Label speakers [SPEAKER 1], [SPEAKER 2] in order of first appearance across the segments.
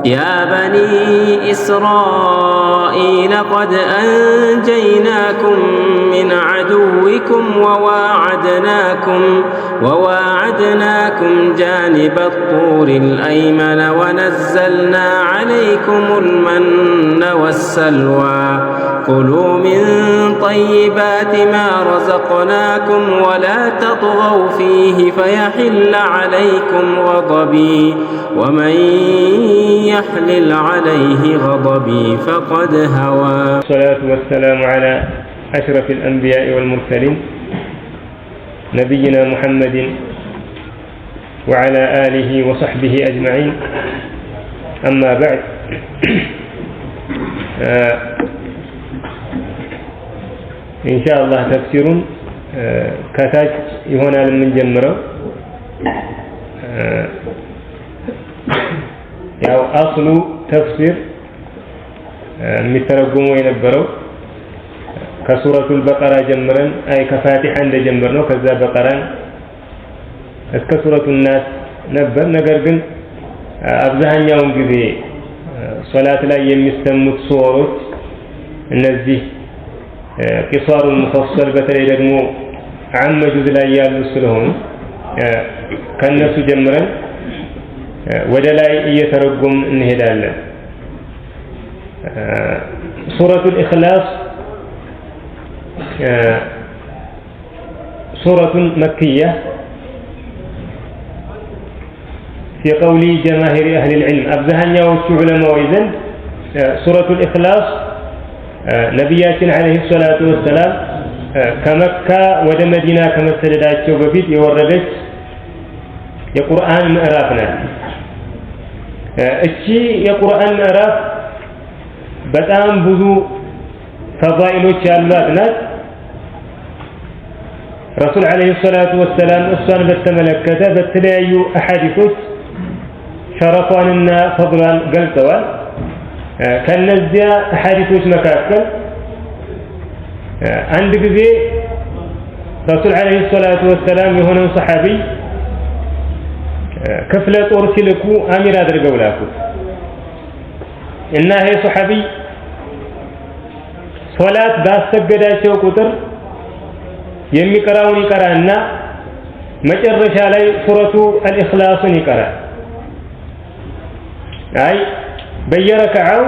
[SPEAKER 1] يا بني إسرائيل قد أنجيناكم من عدوكم وواعدناكم جانب الطور الأيمن ونزلنا عليكم المن والسلوى كلوا من طيبات ما رزقناكم ولا تطغوا فيه فيحل عليكم غضبي ومن يحلل عليه غضبي فقد هوى.
[SPEAKER 2] الصلاة والسلام على أشرف الأنبياء والمرسلين نبينا محمد وعلى آله وصحبه أجمعين. أما بعد إن شاء الله تفسير كتاج يهونا من جمرة ያው አስሉ ተፍሲር የሚተረጉመው የነበረው ከሱረቱል በቀራ ጀምረን ከፋቲሃ እንደጀመርነው ከዛ በቀራን እስከ ሱረቱን ናስ ነበር። ነገር ግን አብዛኛውን ጊዜ ሶላት ላይ የሚሰሙት ሱሮች እነዚህ ቂሷሩል ሙፈሰል በተለይ ደግሞ አመ ጁዝ ላይ ያሉ ስለሆኑ ከነሱ ጀምረን ወደ ላይ እየተረጎም እንሄዳለን። ሱረቱል ኢኽላስ ሱረቱ መክያ في قول جماهير أهل العلم أبزهنياዎቹ ዑለማዎች ዘንድ ሱረቱል ኢኽላስ ነብያችን አለይሂ ሰላቱ ወሰላም ከመካ ወደ መዲና ከመሰደዳቸው በፊት የወረደች የቁርአን ምዕራፍ ናት። እቺ የቁርአን ምዕራፍ በጣም ብዙ ፈዳኢሎች ያሏት ናት። ረሱል አለይሂ ሰላቱ ወሰላም እሷን በተመለከተ በተለያዩ አሐዲሶች ሸረፏንና ፈድሏን ገልጸዋል። ከነዚያ አሐዲሶች መካከል አንድ ጊዜ ረሱል አለይሂ ሰላቱ ወሰላም የሆነው ሰሐቢ ክፍለ ጦር ሲልኩ አሚር አድርገው ላኩት እና ይሄ ሰሐቢ ሶላት ባሰገዳቸው ቁጥር የሚቀራውን ይቀራና መጨረሻ ላይ ሱረቱ አልኢኽላስን ይቀራል። በየረካዓው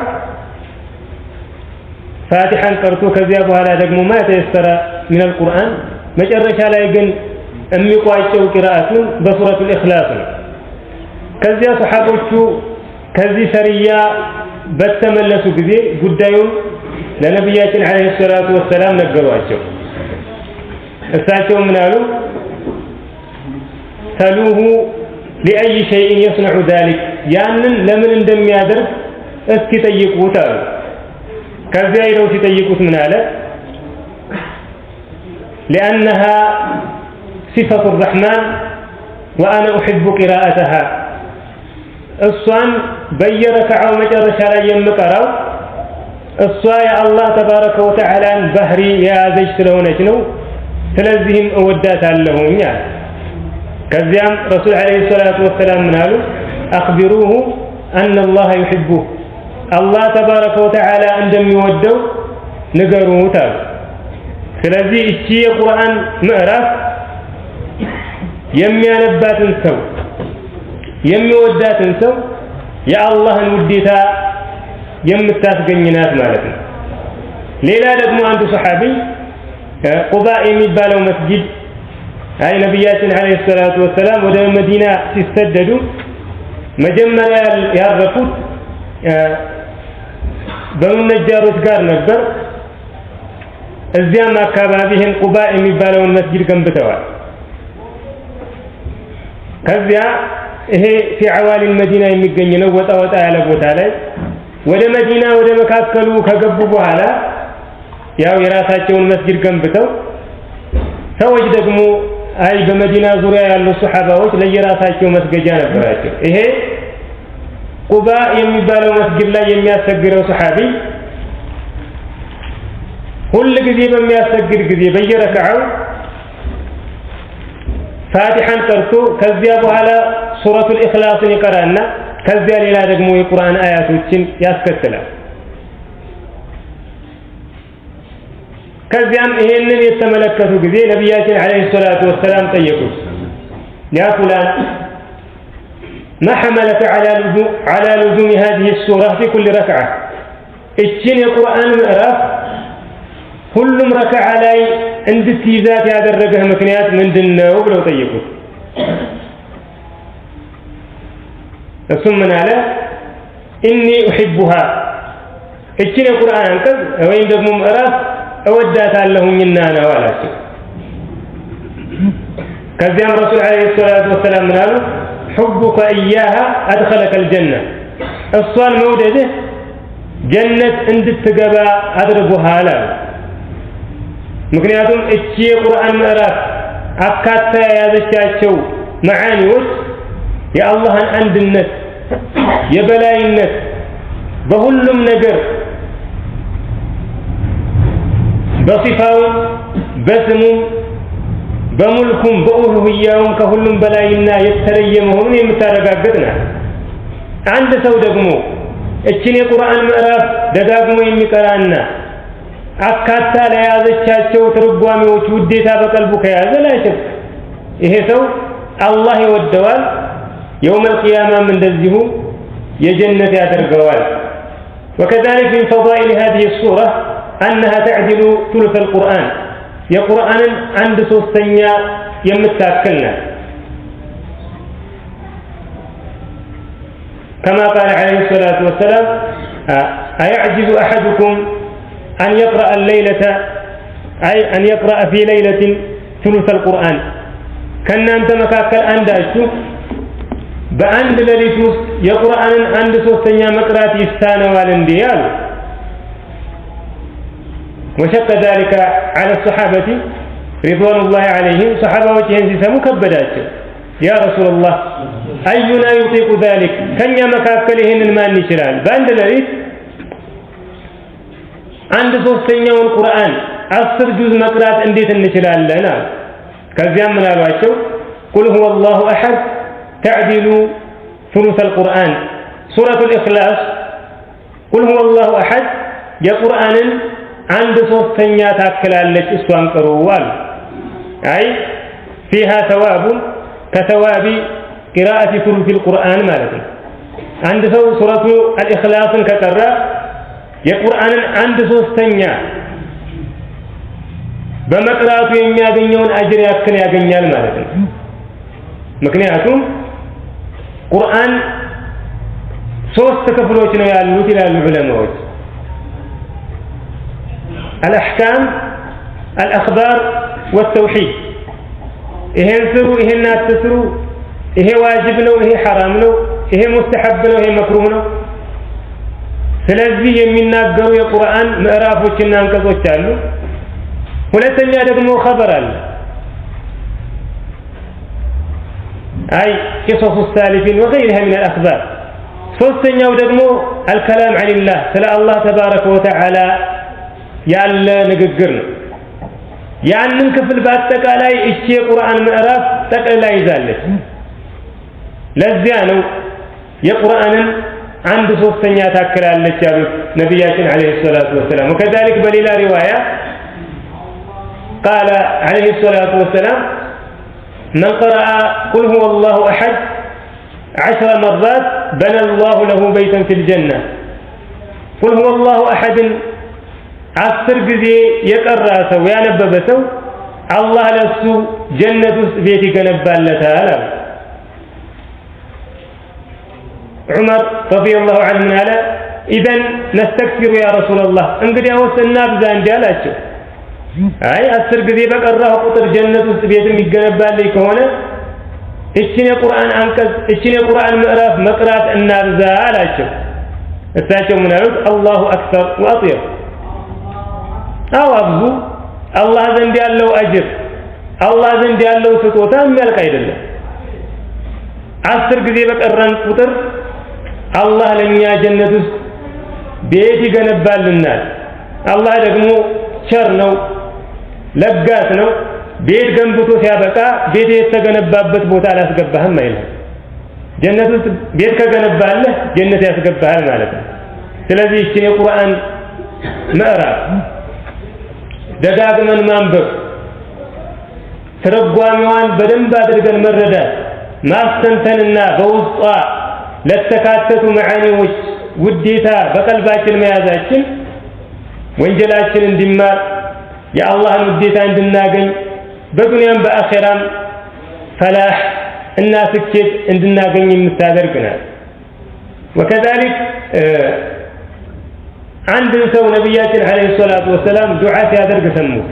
[SPEAKER 2] ፋቲሃን ቀርቶ ከዚያ በኋላ ደግሞ ማ ተየሰረ من القرآن መጨረሻ ላይ ግን የሚቋጨው ቂራአቱን በሱረቱል ኢኽላስ ነው። ከዚያ ሰሐቦቹ ከዚህ ሰርያ በተመለሱ ጊዜ ጉዳዩን ለነብያችን አለይሂ ሰላቱ ወሰላም ነገሯቸው። እሳቸው ምን አሉ? ሰሉሁ لأي شيء يصنع ذلك ያንን ለምን እንደሚያደርግ እስኪ ጠይቁት አሉ። ከዚያ ይለው ሲጠይቁት ምን አለ? لأنها صفة الرحمن وأنا أحب قراءتها እሷን በየረካዓው መጨረሻ ላይ የምቀራው እሷ የአላህ ተባረከ ወተዓላን ባህሪ የያዘች ስለሆነች ነው። ስለዚህም እወዳታለሁኝ አለ። ከዚያም ረሱል አለይሂ ሰላቱ ወሰላም ምን አሉ? አኽቢሩሁ አነ አላህ ዩሂቡሁ አላህ ተባረከ ወተዓላ እንደሚወደው ንገሩት አሉ። ስለዚህ እቺ የቁርአን ምዕራፍ የሚያነባትን ሰው የሚወዳትን ሰው የአላህን ውዴታ የምታስገኝናት ማለት ነው። ሌላ ደግሞ አንዱ ሰሐቢ ቁባ የሚባለው መስጊድ ነብያችን አለይሂ ሰላቱ ወሰላም ወደ መዲና ሲሰደዱ መጀመሪያ ያረፉት በኑ ነጃሮች ጋር ነበር። እዚያም አካባቢ ይህን ቁባ የሚባለውን መስጊድ ገንብተዋል። ከዚያ ይሄ في عوالي المدينة የሚገኝ ነው። ወጣ ወጣ ያለ ቦታ ላይ ወደ መዲና ወደ መካከሉ ከገቡ በኋላ ያው የራሳቸውን መስጊድ ገንብተው ሰዎች ደግሞ በመዲና ዙሪያ ያሉ ሱሐባዎች ለየራሳቸው መስገጃ ነበራቸው። ይሄ ቁባ የሚባለው መስጊድ ላይ የሚያሰግደው ሱሐቢ ሁሉ ጊዜ በሚያሰግድ ጊዜ በየረካዓው ፋቲሃን ቀርቶ ከዚያ በኋላ ሱረቱል ኢኽላስን ይቀራና ከዚያ ሌላ ደግሞ የቁርአን አያቶችን ያስከትላል። ከዚያም ይሄንን የተመለከቱ ጊዜ ነብያችን አለይሂ ሰላቱ ወሰላም ጠየቁት ያ ፉላን ما حملك على لزوم هذه السورة في كل ركعة እቺን የቁርአን ምዕራፍ ሁሉም ረከዓ ላይ እንድትይዛት ያደረገህ ምክንያት ምንድነው ብለው ጠየቁት። እሱም ምን አለ ኢኒ ኡሂቡሃ እቺን የቁርአን አንቀጽ ወይም ደግሞ ምዕራፍ እወዳታለሁኝና ነው አላቸው። ከዚያም ረሱል አለይሂ ሰላቱ ወሰላም ምን አሉ حبك إياها أدخلك الجنة እሷን መውደድህ ጀነት እንድትገባ አድርጎሃል። ምክንያቱም እቺ የቁርአን ምዕራፍ አካታ የያዘቻቸው መዓኒዎች የአላህን አንድነት የበላይነት በሁሉም ነገር በሲፋውም በስሙም በሙልኩም በኡሉሂያውም ከሁሉም በላይና የተለየ መሆኑን የምታረጋግጥ ናት። አንድ ሰው ደግሞ እቺን የቁርአን ምዕራፍ ደጋግሞ የሚቀራና አካታ ለያዘቻቸው ትርጓሜዎች ውዴታ በቀልቡ ከያዘ ላይሸክ ይሄ ሰው አላህ ይወደዋል፣ የውመል ቂያማም እንደዚሁ የጀነት ያደርገዋል። وكذلك من فضائل هذه السورة أنها تعدل ثلث القرآن የቁርአንን 1/3 የምታክል ናት። كما قال عليه الصلاة والسلام أيعجز أحدكم أن يقرأ الليلة أي أن يقرأ في ليلة ثلث القرآن كان أنت مكاكل أنداشو بأند لليتوس يقرأن 1/3 مقرات يستانا والنديال وشق ذلك على الصحابة رضوان الله عليهم صحابة وجهن سيسمو كبداتهم يا رسول الله أينا يطيق ذلك كن يمكاكلهن المان نشرال باند لليت 1/3 القرآن 10 جزء مقرات انديت نشرال لنا كذيام من الواشو قل هو الله أحد تعدل ثلث القرآن سورة الإخلاص قل هو الله أحد يا قرآن 1/3 ታክላለች እሷን ቀሩዋል አይ فيها ثواب كثواب قراءة ثلث القرآن ማለት ነው። አንድ ሰው ሱረቱ አልኢኽላስን ከቀራ የቁርአንን 1/3 በመቅራቱ የሚያገኘውን አጅር ያክል ያገኛል ማለት ነው። ምክንያቱም ቁርአን 3 ክፍሎች ነው ያሉት ይላሉ ዑለማዎች الأحكام الأخبار والتوحيد ይሄን ስሩ ይሄን አትስሩ ይሄ ዋጅብ ነው ይሄ ሐራም ነው ይሄ ሙስተሐብ ነው ይሄ መክሩህ ነው። ስለዚህ የሚናገሩ የቁርአን ምዕራፎችና አንቀጾች አሉ። ሁለተኛ ደግሞ ኸበር አለ أي قصص السالفين وغيرها من الأخبار. ሶስተኛው ደግሞ الكلام عن الله ስለ አላህ ተባረከ ወተዓላ ያለ ንግግር ነው። ያንን ክፍል በአጠቃላይ እቺ የቁርአን ምዕራፍ ጠቅልላ ይዛለች። ለዚያ ነው የቁርአንን 1/3 ታክላለች ያሉት ነብያችን አለይሂ ሰላቱ ወሰላም። وكذلك በሌላ ሪዋያ قال عليه الصلاة والسلام من قرأ قل هو الله أحد 10 مرات بنى الله له بيتا في الجنة. قل هو الله أحد 10 ጊዜ የቀራ ሰው ያነበበ ሰው አላህ ለሱ ጀነት ውስጥ ቤት ይገነባለታል። ዑመር ረዲየላሁ ዐንሁ አለ ኢዘን ነስተክሲሩ ያ ረሱላህ እንግዲያውስ እናብዛ እንጂ አላቸው። አይ 10 ጊዜ በቀራው ቁጥር ጀነት ውስጥ ቤትም ይገነባልኝ ከሆነ እቺን የቁርአን አንቀጽ እቺን የቁርአን ምዕራፍ መቅራት እናብዛ አላቸው። እሳቸው ምን አሉት? አላሁ አክበር ወአጥየብ አው አብዙ አላህ ዘንድ ያለው አጅር አላህ ዘንድ ያለው ስጦታ የሚያልቅ አይደለም። 10 ጊዜ በቀራን ቁጥር አላህ ለኛ ጀነት ውስጥ ቤት ይገነባልናል። አላህ ደግሞ ቸር ነው ለጋስ ነው። ቤት ገንብቶ ሲያበቃ ቤት የተገነባበት ቦታ አላስገባህም አይልም። ጀነት ውስጥ ቤት ከገነባለህ ጀነት ያስገባሃል ማለት ነው። ስለዚህ እቺን የቁርአን ምዕራፍ ደጋግመን ማንበብ ትርጓሜዋን በደንብ አድርገን መረዳት ማስተንተንና በውስጧ ለተካተቱ መዓኒዎች ውዴታ በቀልባችን መያዛችን ወንጀላችን እንዲማር የአላህን ውዴታ እንድናገኝ በዱንያም በአኺራም ፈላህ እና ስኬት እንድናገኝ የምታደርግናል። ወከዛሊክ አንድ ሰው ነብያችን አለይሂ ሰላቱ ወሰላም ዱዓ ሲያደርግ ሰሙት።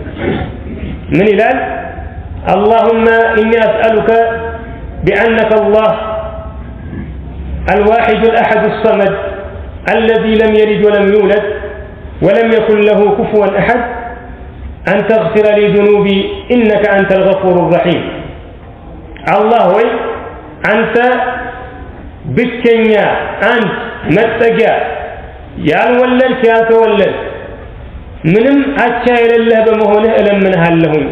[SPEAKER 2] ምን ይላል? اللهم إني أسألك بأنك الله الواحد الأحد الصمد الذي لم يلد ولم يولد ولم يكن له كفوا أحد أن تغفر لي ذنوبي إنك أنت الغفور الرحيم. الله وي أنت بكنيا أنت متجا يا الولد يا تولد منم أشاير الله بمهونه ألمنها لهم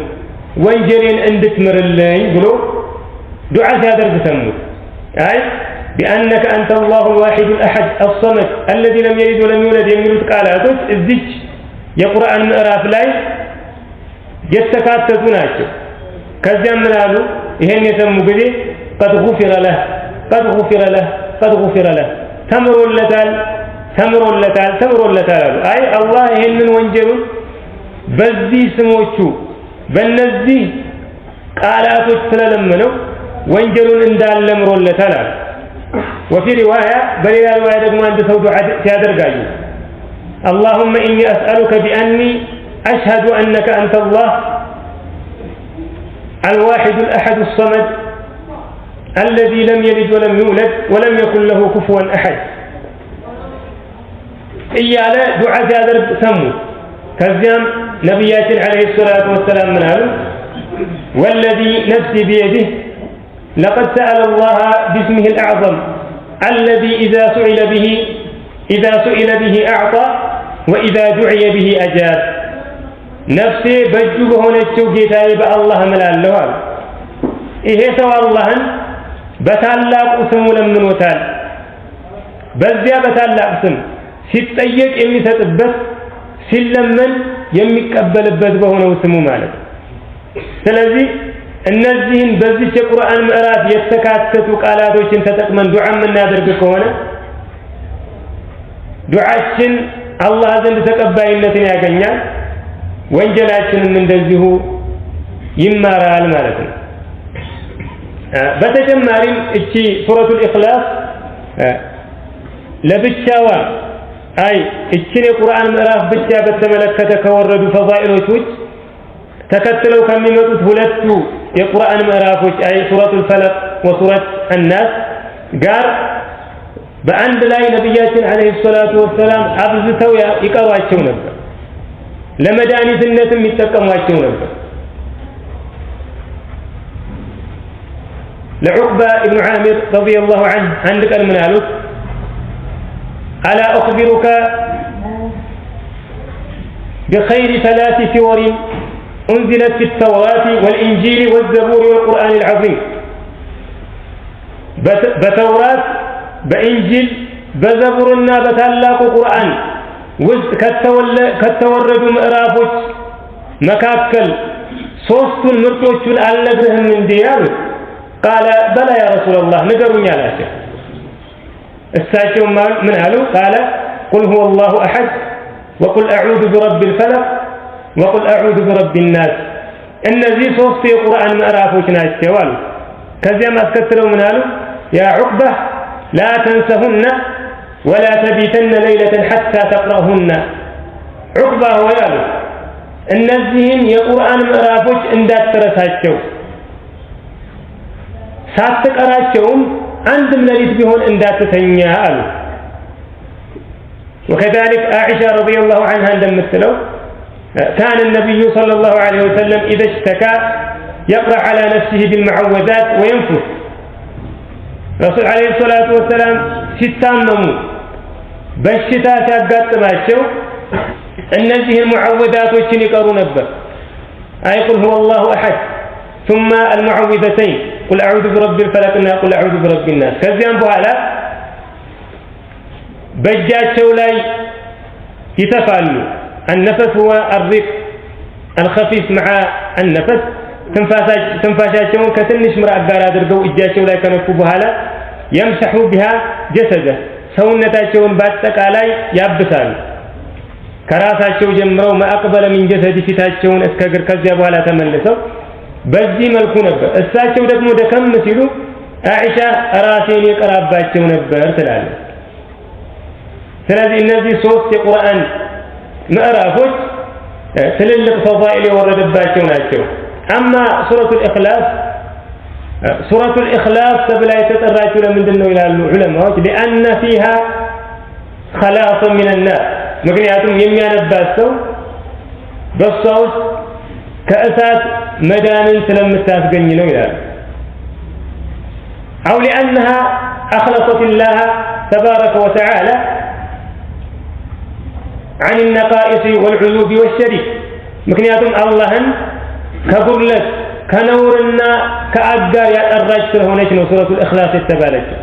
[SPEAKER 2] وانجرين عندك مرلين بلو دعاء هذا تسموه أي بأنك أنت الله الواحد الأحد الصمد الذي لم يلد ولم يولد يميلت قالاتك الزج يقرأ المعراف لاي يتكاتتوناك كذا من قالوا ይሄን የሰሙ ጊዜ قد غفر له قد غفر له قد غفر له ተምሮለታል አይ አላህ ይሄንን ወንጀሉን በዚህ ስሞቹ በእነዚህ ቃላቶች ስለለመነው ወንጀሉን እንዳለምሮለታል አለ። وفي رواية በሌላ رواية ደግሞ አንድ ሰው ዱዓ ሲያደርጋዩ اللهم إني أسألك بأني أشهد أنك أنت الله الواحد الأحد الصمد الذي لم يلد ولم يولد ولم يكن له كفوا أحد إياله دعاء هذا سمو كذيام نبيات عليه الصلاة والسلام من قالوا والذي نفسي بيده لقد سأل الله باسمه الأعظم الذي إذا سئل به أعطى وإذا دعي به أجاب نفسي بجو هونچو ጌታዬ በአላህ እምላለሁ አለ። ይሄ ሰው አላህን በታላቁ ስሙ ለምኖታል። በዚያ በታላቅ ስም ሲጠየቅ የሚሰጥበት ሲለመን የሚቀበልበት በሆነው ስሙ ማለት። ስለዚህ እነዚህን በዚህ የቁርአን ምዕራፍ የተካተቱ ቃላቶችን ተጠቅመን ዱዓ የምናደርግ ከሆነ ዱዓችን አላህ ዘንድ ተቀባይነትን ያገኛል። ወንጀላችንም እንደዚሁ ይማራል ማለት ነው። በተጨማሪም እቺ ሱረቱል ኢኽላስ ለብቻዋ አይ እቺን የቁርአን ምዕራፍ ብቻ በተመለከተ ከወረዱ ፈዳኢሎች ውጭ ተከትለው ከሚመጡት ሁለቱ የቁርአን ምዕራፎች አይ ሱረቱል ፈለቅ ወሱረት አናስ ጋር በአንድ ላይ ነብያችን አለይሂ ሰላቱ ወሰላም አብዝተው ይቀሯቸው ነበር። ለመድኃኒትነትም ይጠቀሟቸው ነበር። لعقبة ابن عامر رضي الله عنه عندك المنالوك ألا أخبرك بخير 3 سور أنزلت في التوراة والإنجيل والزبور والقرآن العظيم بتوراة بإنجيل بزبورنا بتلاق قرآن ውስጥ ከተወረዱ ምዕራፎች መካከል ሶስቱን ምርጦቹን አልነግርህም እንዴ አሉት። قال بلى يا رسول الله ንገሩኝ አላቸው። እሳቸው ምን አሉ? قال قل هو الله احد وقل اعوذ برب الفلق وقل اعوذ برب الناس እነዚህ ሶስት የቁርአን ምዕራፎች ናቸው አሉ። ከዚያም አስከትለው ምን አሉ? يا عقبة لا تنسهن ولا تبيتن ليلة حتى تقرأهن عقبة ويالو እነዚህን የቁርአን ምዕራፎች እንዳትረሳቸው ሳትቀራቸውም አንድም ሌሊት ቢሆን እንዳትተኛ አሉ። وكذلك عائشة رضي الله عنها እንደምትለው كان النبي صلى الله عليه وسلم إذا اشتكى يقرأ على نفسه بالمعوذات وينفث رسول عليه الصلاة والسلام ሲታመሙ በሽታ ሲያጋጥማቸው እነዚህን ሙዓወዛቶችን ይቀሩ ነበር። አይ ቁል ሁወ አላሁ አሐድ ثم المعوذتين قل أعوذ برب الفلق قل أعوذ برب الناس كذيان بኋላ በእጃቸው ላይ ይተፋሉ النفس هو الريق الخفيف مع النفس ትንፋሻቸውን ከትንሽ ምራቅ ጋር አድርገው እጃቸው ላይ ከነፉ በኋላ يمسحوا بها جسده ሰውነታቸውን በአጠቃላይ ያብሳሉ ከራሳቸው ጀምረው ማአቅበለ من جسد ፊታቸውን እስከ እግር ከዚያ በኋላ ተመልሰው በዚህ መልኩ ነበር እሳቸው ደግሞ ደከም ሲሉ አኢሻ ራሴን ይቀራባቸው ነበር ትላለች ስለዚህ እነዚህ ሶስት የቁርአን ምዕራፎች ትልልቅ ፈዳኢል የወረደባቸው ናቸው አማ ሱረቱል ኢኽላስ ተብላ የተጠራችው ለምንድነው ይላሉ ዑለማዎች لأن فيها خلاص من النار ምክንያቱም የሚያነባት ሰው በሷ ውስጥ ከእሳት መዳንን ስለምታስገኝ ነው ይላሉ أو لأنها أخلصت الله تبارك وتعالى عن النقائص والعيوب والشرك ምክንያቱም አላህን ከጉድለት ከነውርና ከአጋር ያጠራች ስለሆነች ነው ሱረቱል ኢኽላስ የተባለችው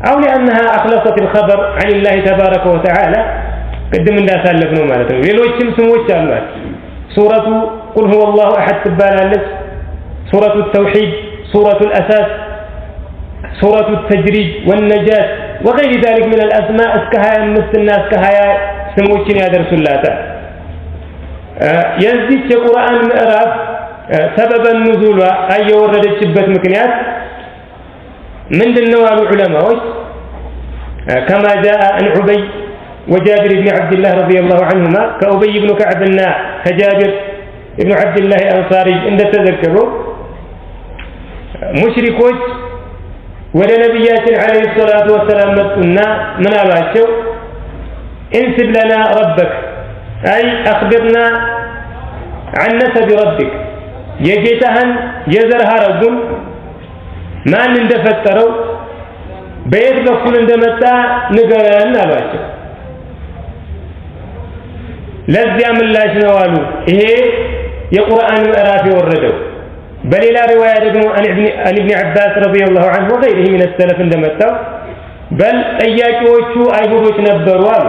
[SPEAKER 2] أو لأنها أخلصت الخبر عن الله تبارك وتعالى قدم እንዳሳለፍነው ማለት ነው ሌሎችም ስሞች አሏት ሱረቱ قل هو الله أحد ትባላለች ሱረቱ التوحيد ሱረቱ الأساس ሱረቱ التجريد والنجاة وغير ذلك من الأسماء እስከ 25 እና እስከ 20 ስሞችን ያደርሱላታል የዚህ የቁርአን ምዕራፍ ሰበበ ኑዙሏ አየወረደችበት ምክንያት ምንድነው አሉ ዑለማዎች كما جاء عن عبي وجابر بن عبد الله رضي الله عنهما كأبي بن كعب كجابر بن عبد الله الأنصاري عند تذكروا مشركوች ወደ ነብያችን አለይሂ ሰላቱ ወሰለም መጡና ምን አሏቸው انسب لنا ربك أي أخبرنا عن نسب ربك يجيتهن يزر هرقون ما ندفتروا بيت بكل اندمتا نقرن አሏቸው ለዚያ ምላሽ ነው አሉ ይሄ የቁርአን ምዕራፍ የወረደው በሌላ ሪዋያ ደግሞ عن ابن عباس رضي الله عنه وغيره من السلف እንደመጣው بل ጠያቂዎቹ አይሁዶች ነበሩ አሉ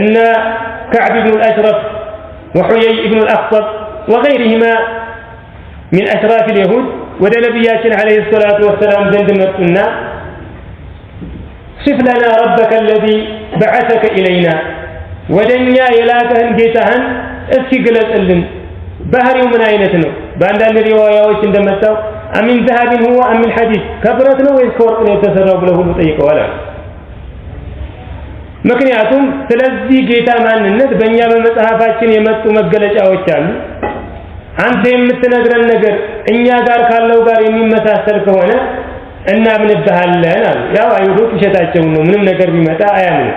[SPEAKER 2] ان كعب بن الاشرف وحيي بن الاخطب وغيرهما من اشراف اليهود ወደ ነብያችን አለይሂ ሰላቱ ወሰለም ዘንድ መጡና صف لنا ربك الذي بعثك الينا ወደኛ የላከህን ጌታህን እስኪ ግለጽልን ባህሪው ምን አይነት ነው በአንዳንድ ሪዋያዎች እንደመጣው አሚን ذهب هو ام من حديد ከብረት ነው ወይስ ከወርቅ ነው የተሰራው ብለው ሁሉ ጠይቀዋል ምክንያቱም ስለዚህ ጌታ ማንነት በእኛ በመጽሐፋችን የመጡ መገለጫዎች አሉ አንተ የምትነግረን ነገር እኛ ጋር ካለው ጋር የሚመሳሰል ከሆነ እናምንብሃለን አሉ ያው አይሁዶች ውሸታቸው ነው ምንም ነገር ቢመጣ አያምኑ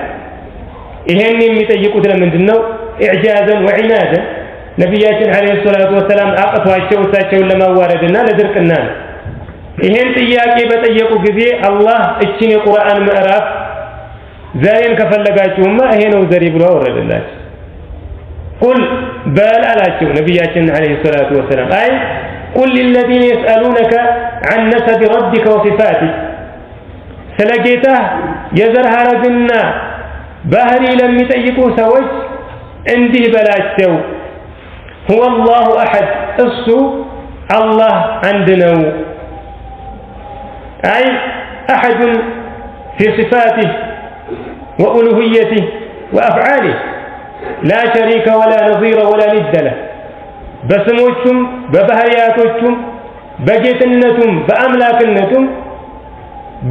[SPEAKER 2] ይሄን የሚጠይቁት ለምንድነው ኢዕጃዘን ወዒናደን ነብያችን አለይሂ ሰላቱ ወሰለም አቀቷቸው እሳቸውን ለማዋረድና ለድርቅና ነው ይሄን ጥያቄ በጠየቁ ጊዜ አላህ እቺን የቁርአን ምዕራፍ ዘሬን ከፈለጋችሁማ ይሄ ነው ዘሬ ብሎ አወረደላችሁ قل بل አላቸው ነብያችን አለይሂ ሰላቱ ወሰለም አይ قل للذين يسألونك عن نسب ربك وصفاته ስለጌታ የዘር ሐረግና ባህሪ ለሚጠይቁ ሰዎች እንዲህ በላቸው هو الله أحد እሱ አላህ አንድ ነው أي أحد في صفاته وألوهيته وأفعاله لا شريك ولا نظير ولا ند له بسموچم ببهرياتوچم بجتنتم بأملاكنتم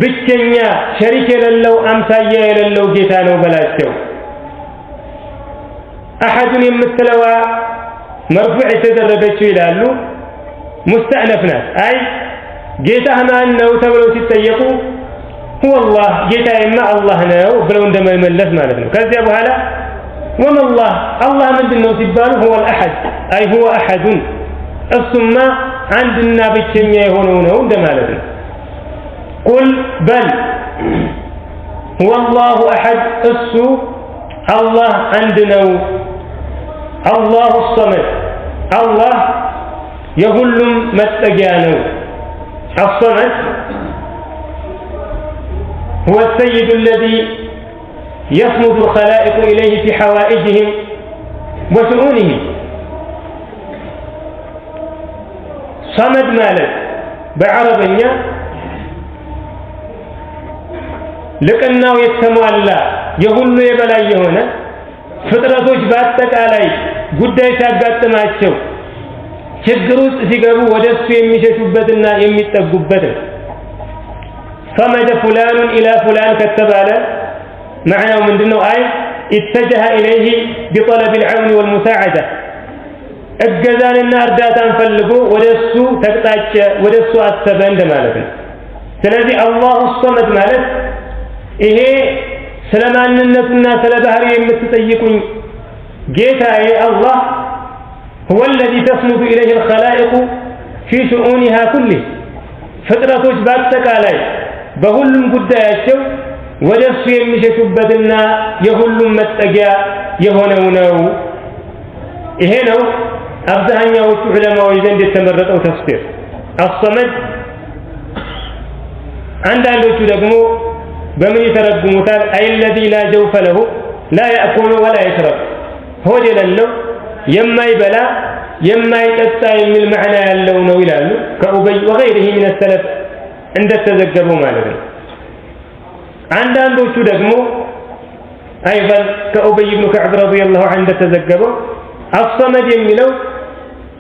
[SPEAKER 2] ብቸኛ ሸሪክ የሌለው አምሳያ የሌለው ጌታ ነው በላቸው አሐዱን የምትለዋ መርፉዕ የተደረገችው ይላሉ ሙስተእነፍ ናት አይ ጌታ ማን ነው ተብለው ሲጠየቁ هو الله ጌታዬማ አላህ ነው ብለው እንደመመለስ ማለት ነው ከዚያ በኋላ وما الله ምንድነው ሲባሉ هو الأحد أي هو أحد እሱማ አንድና ብቸኛ የሆነው ነው እንደማለት ነው قل بل هو الله أحد እሱ አላህ አንድ ነው الله الصمد الله የሁሉም መጠጊያ ነው። الصمد هو السيد الذي يصمد الخلائق إليه في حوائجهم وشؤونهم. صمد ማለት በአረብኛ ልቅናው የተሟላ የሁሉ የበላይ የሆነ ፍጥረቶች በአጠቃላይ ጉዳይ ሲያጋጥማቸው ችግር ውስጥ ሲገቡ ወደሱ የሚሸሹበትና የሚጠጉበት ነው። صمد فلان إلى فلان ከተባለ معناه ምንድነው? አይ اتجه إليه بطلب العون والمساعدة እገዛንና እርዳታን ፈልጎ ወደሱ ተቅጣጨ፣ ወደሱ አሰበ እንደማለት ነው። ስለዚህ አላሁ الصمد ማለት ይሄ ስለማንነቱና ስለ ባህሪው የምትጠይቁኝ ጌታዬ አላህ هو الذي تصمد إليه الخلائق في شؤونها كله ፍጥረቶች በአጠቃላይ በሁሉም ጉዳያቸው ወደሱ የሚሸሹበትና የሁሉም መጠጊያ የሆነው ነው። ይሄ ነው አብዛኛዎቹ ዑለማዎች ዘንድ የተመረጠው ተፍሲር الصمد። አንዳንዶቹ ደግሞ በምን ይተረጉሙታል? አይ الذي لا جوف له لا يأكل ولا يشرب ሆድ የሌለው የማይበላ የማይጠጣ የሚል معنى ያለው ነው ይላሉ ከኡበይ وغيره من السلف እንደተዘገበው ማለት ነው። አንዳንዶቹ ደግሞ ايضا ከኡበይ ኢብኑ ከዕብ ረዲየላሁ ዐንሁ እንደተዘገበው الصمد የሚለው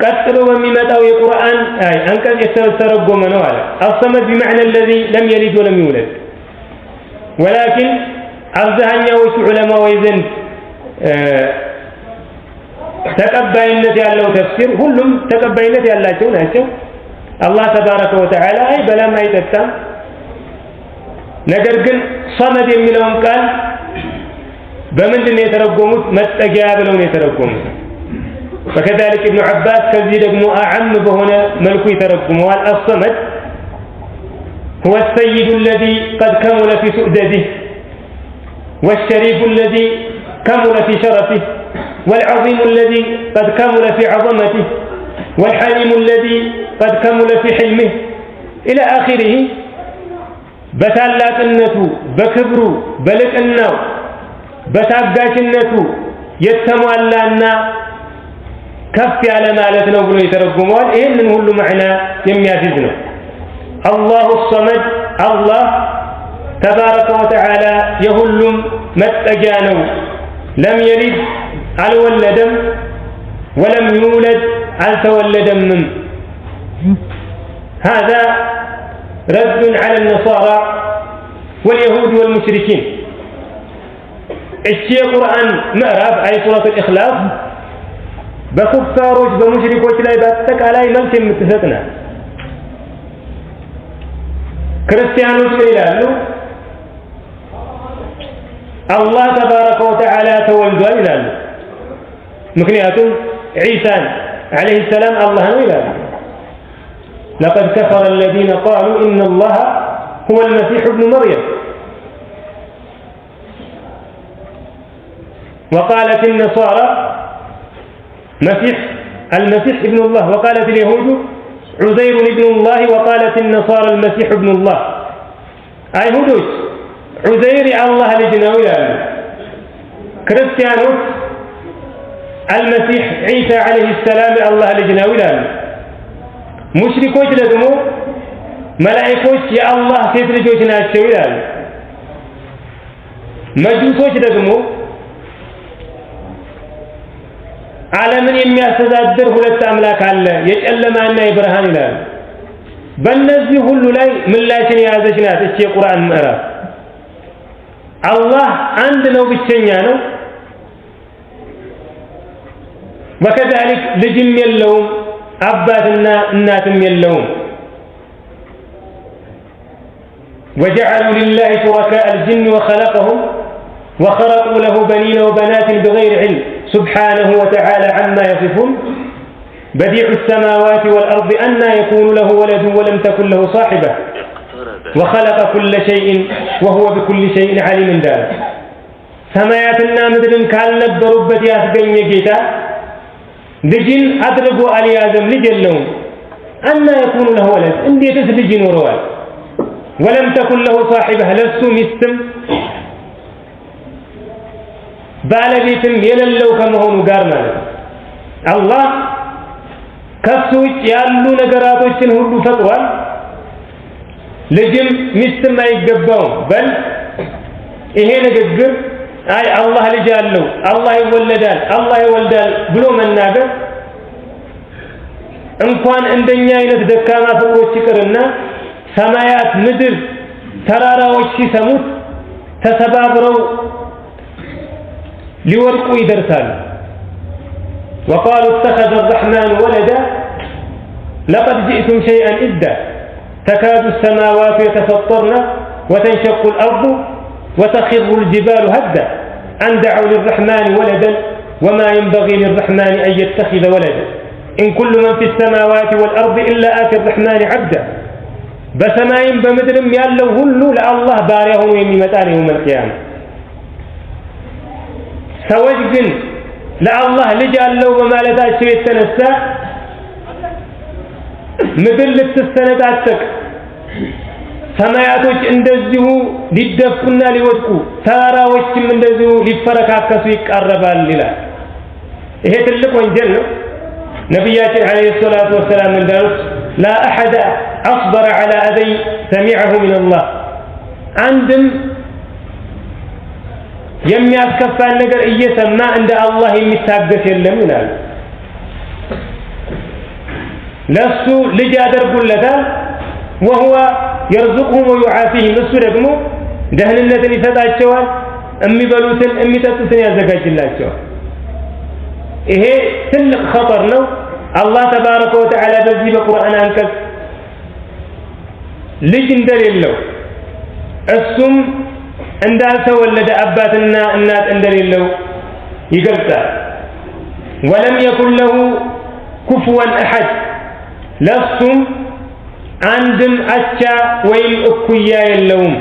[SPEAKER 2] ቀጥሎ በሚመጣው የቁርአን አንቀጽ የተተረጎመ ነው አለ። الصمد بمعنى الذي لم يلد ولم يولد ولكن አብዛኛዎቹ ዑለማዎች ዘንድ ተቀባይነት ያለው ተፍሲር ሁሉም ተቀባይነት ያላቸው ናቸው። አላህ ተባረከ ወተዓላ አይበላም አይጠጣም። ነገር ግን ሰመድ የሚለውን ቃል በምንድን ነው የተረጎሙት? መጠጊያ ብለው ነው የተረጎሙት። وكذلك ابن عباس ከዚህ ደግሞ አዓም በሆነ መልኩ ይተረጉመዋል። الصمد هو السيد الذي قد كمل في سؤدده والشريف الذي كمل في شرفه والعظيم الذي قد كمل في عظمته والحليم الذي قد كمل في حلمه إلى آخره በታላቅነቱ በክብሩ በልቅናው በታጋሽነቱ የተሟላና ከፍ ያለ ማለት ነው ብሎ ይተረጉመዋል። ይሄንን ሁሉ معنى የሚያስይዝ ነው። አላሁ الصمد አላህ ተባረከ ወተዓላ የሁሉም መጠጊያ ነው። ለም የሊድ አልወለደም ወለም ይውለድ አልተወለደምም። هذا رد على النصارى واليهود والمشركين. እቺ የቁርአን ምዕራፍ አይ ሱረቱ الإخلاص በኩፋሮች በሙሽሪኮች ላይ በአጠቃላይ መልስ የምትሰጥ ናት። ክርስቲያኖች ይላሉ አላህ ተባረከ ወተዓላ ተወልዷል ይላሉ። ምክንያቱም ዒሳን عليه السلام الله ነው ይላሉ። لقد كفر الذين قالوا إن الله هو المسيح ابن مريم وقالت النصارى المسيح ابن الله وقالت اليهود عزير ابن الله وقالت النصارى المسيح ابن الله. አይሁዶች ዑዘይር የአላህ ልጅ ነው ይላሉ። ክርስቲያኖች المسيح عيسى عليه السلام የአላህ ልጅ ነው ይላሉ። ሙሽሪኮች ደግሞ መላእክቶች የአላህ ሴት ልጆች ናቸው ይላሉ። መጁሶች ደግሞ ዓለምን የሚያስተዳድር ሁለት አምላክ አለ የጨለማና የብርሃን ይላሉ። በእነዚህ ሁሉ ላይ ምላሽን የያዘች ናት እቺ የቁርአን ምዕራፍ። አላህ አንድ ነው፣ ብቸኛ ነው። وكذلك ልጅም የለውም አባትና እናትም የለውም። وجعلوا لله شركاء الجن وخلقهم وخرقوا له بنين وبنات بغير علم سبحانه وتعالى عما يصفون بديع السماوات والأرض أنى يكون له ولد ولم تكن له صاحبة وخلق كل شيء وهو بكل شيء عليم ذلك. سماياتنا مدر ካልነበሩበት ያስገኘ ጌታ ልጅን አድርጎ አልያዘም። ልጅ የለውም። أن يكون له ولد اندي تسلج نوروال ولم تكن له صاحبه لسو مستم ባለቤትም የሌለው ከመሆኑ ጋር ማለት አላህ ከሱ ውጭ ያሉ ነገራቶችን ሁሉ ፈጥሯል ልጅም ሚስትም አይገባው በል ይሄ ንግግር አይ አላህ ልጅ አለው አላህ ይወለዳል አላህ ይወልዳል ብሎ መናገር እንኳን እንደኛ አይነት ደካማ ፍጥሮች ይቅርና ሰማያት ምድር ተራራዎች ሲሰሙት ተሰባብረው لورقوا يدرسان وقالوا اتخذ الرحمن ولدا لقد جئتم شيئا إدا تكاد السماوات يتفطرن وتنشق الأرض وتخر الجبال هدا أن دعوا للرحمن ولدا وما ينبغي للرحمن أن يتخذ ولدا إن كل من في السماوات والأرض إلا آتي الرحمن عبدا بسماين بمدرم يالله هلو لألله باريهم يميمتان يوم القيامة ሰዎች ግን ለአላህ ልጅ አለው በማለታቸው የተነሳ ምድር ልትሰነጣጠቅ ሰማያቶች እንደዚሁ ሊደፉና ሊወድቁ ተራራዎችም እንደዚሁ ሊፈረካከሱ ይቃረባል ይላል ይሄ ትልቅ ወንጀል ነው ነብያችን አለይሂ ሰላቱ ወሰላም እንዳሉት لا احد اصبر على اذى سمعه من الله አንድም የሚያስከፋን ነገር እየሰማ እንደ አላህ የሚታገስ የለም ይላል ለሱ ልጅ ያደርጉለታል وهو يرزقهم ويعافيهم እሱ ደግሞ ደህንነትን ይሰጣቸዋል የሚበሉትን የሚጠጡትን ያዘጋጅላቸዋል ይሄ ትልቅ خطر ነው አላህ ተባረከ ወተዓላ በዚህ በቁርአን አንቀጽ ልጅ እንደሌለው እሱም እንዳልተወለደ አባትና እናት እንደሌለው ይገልጻል ولم يكن له كفوا احد ለሱም አንድም አቻ ወይም እኩያ የለውም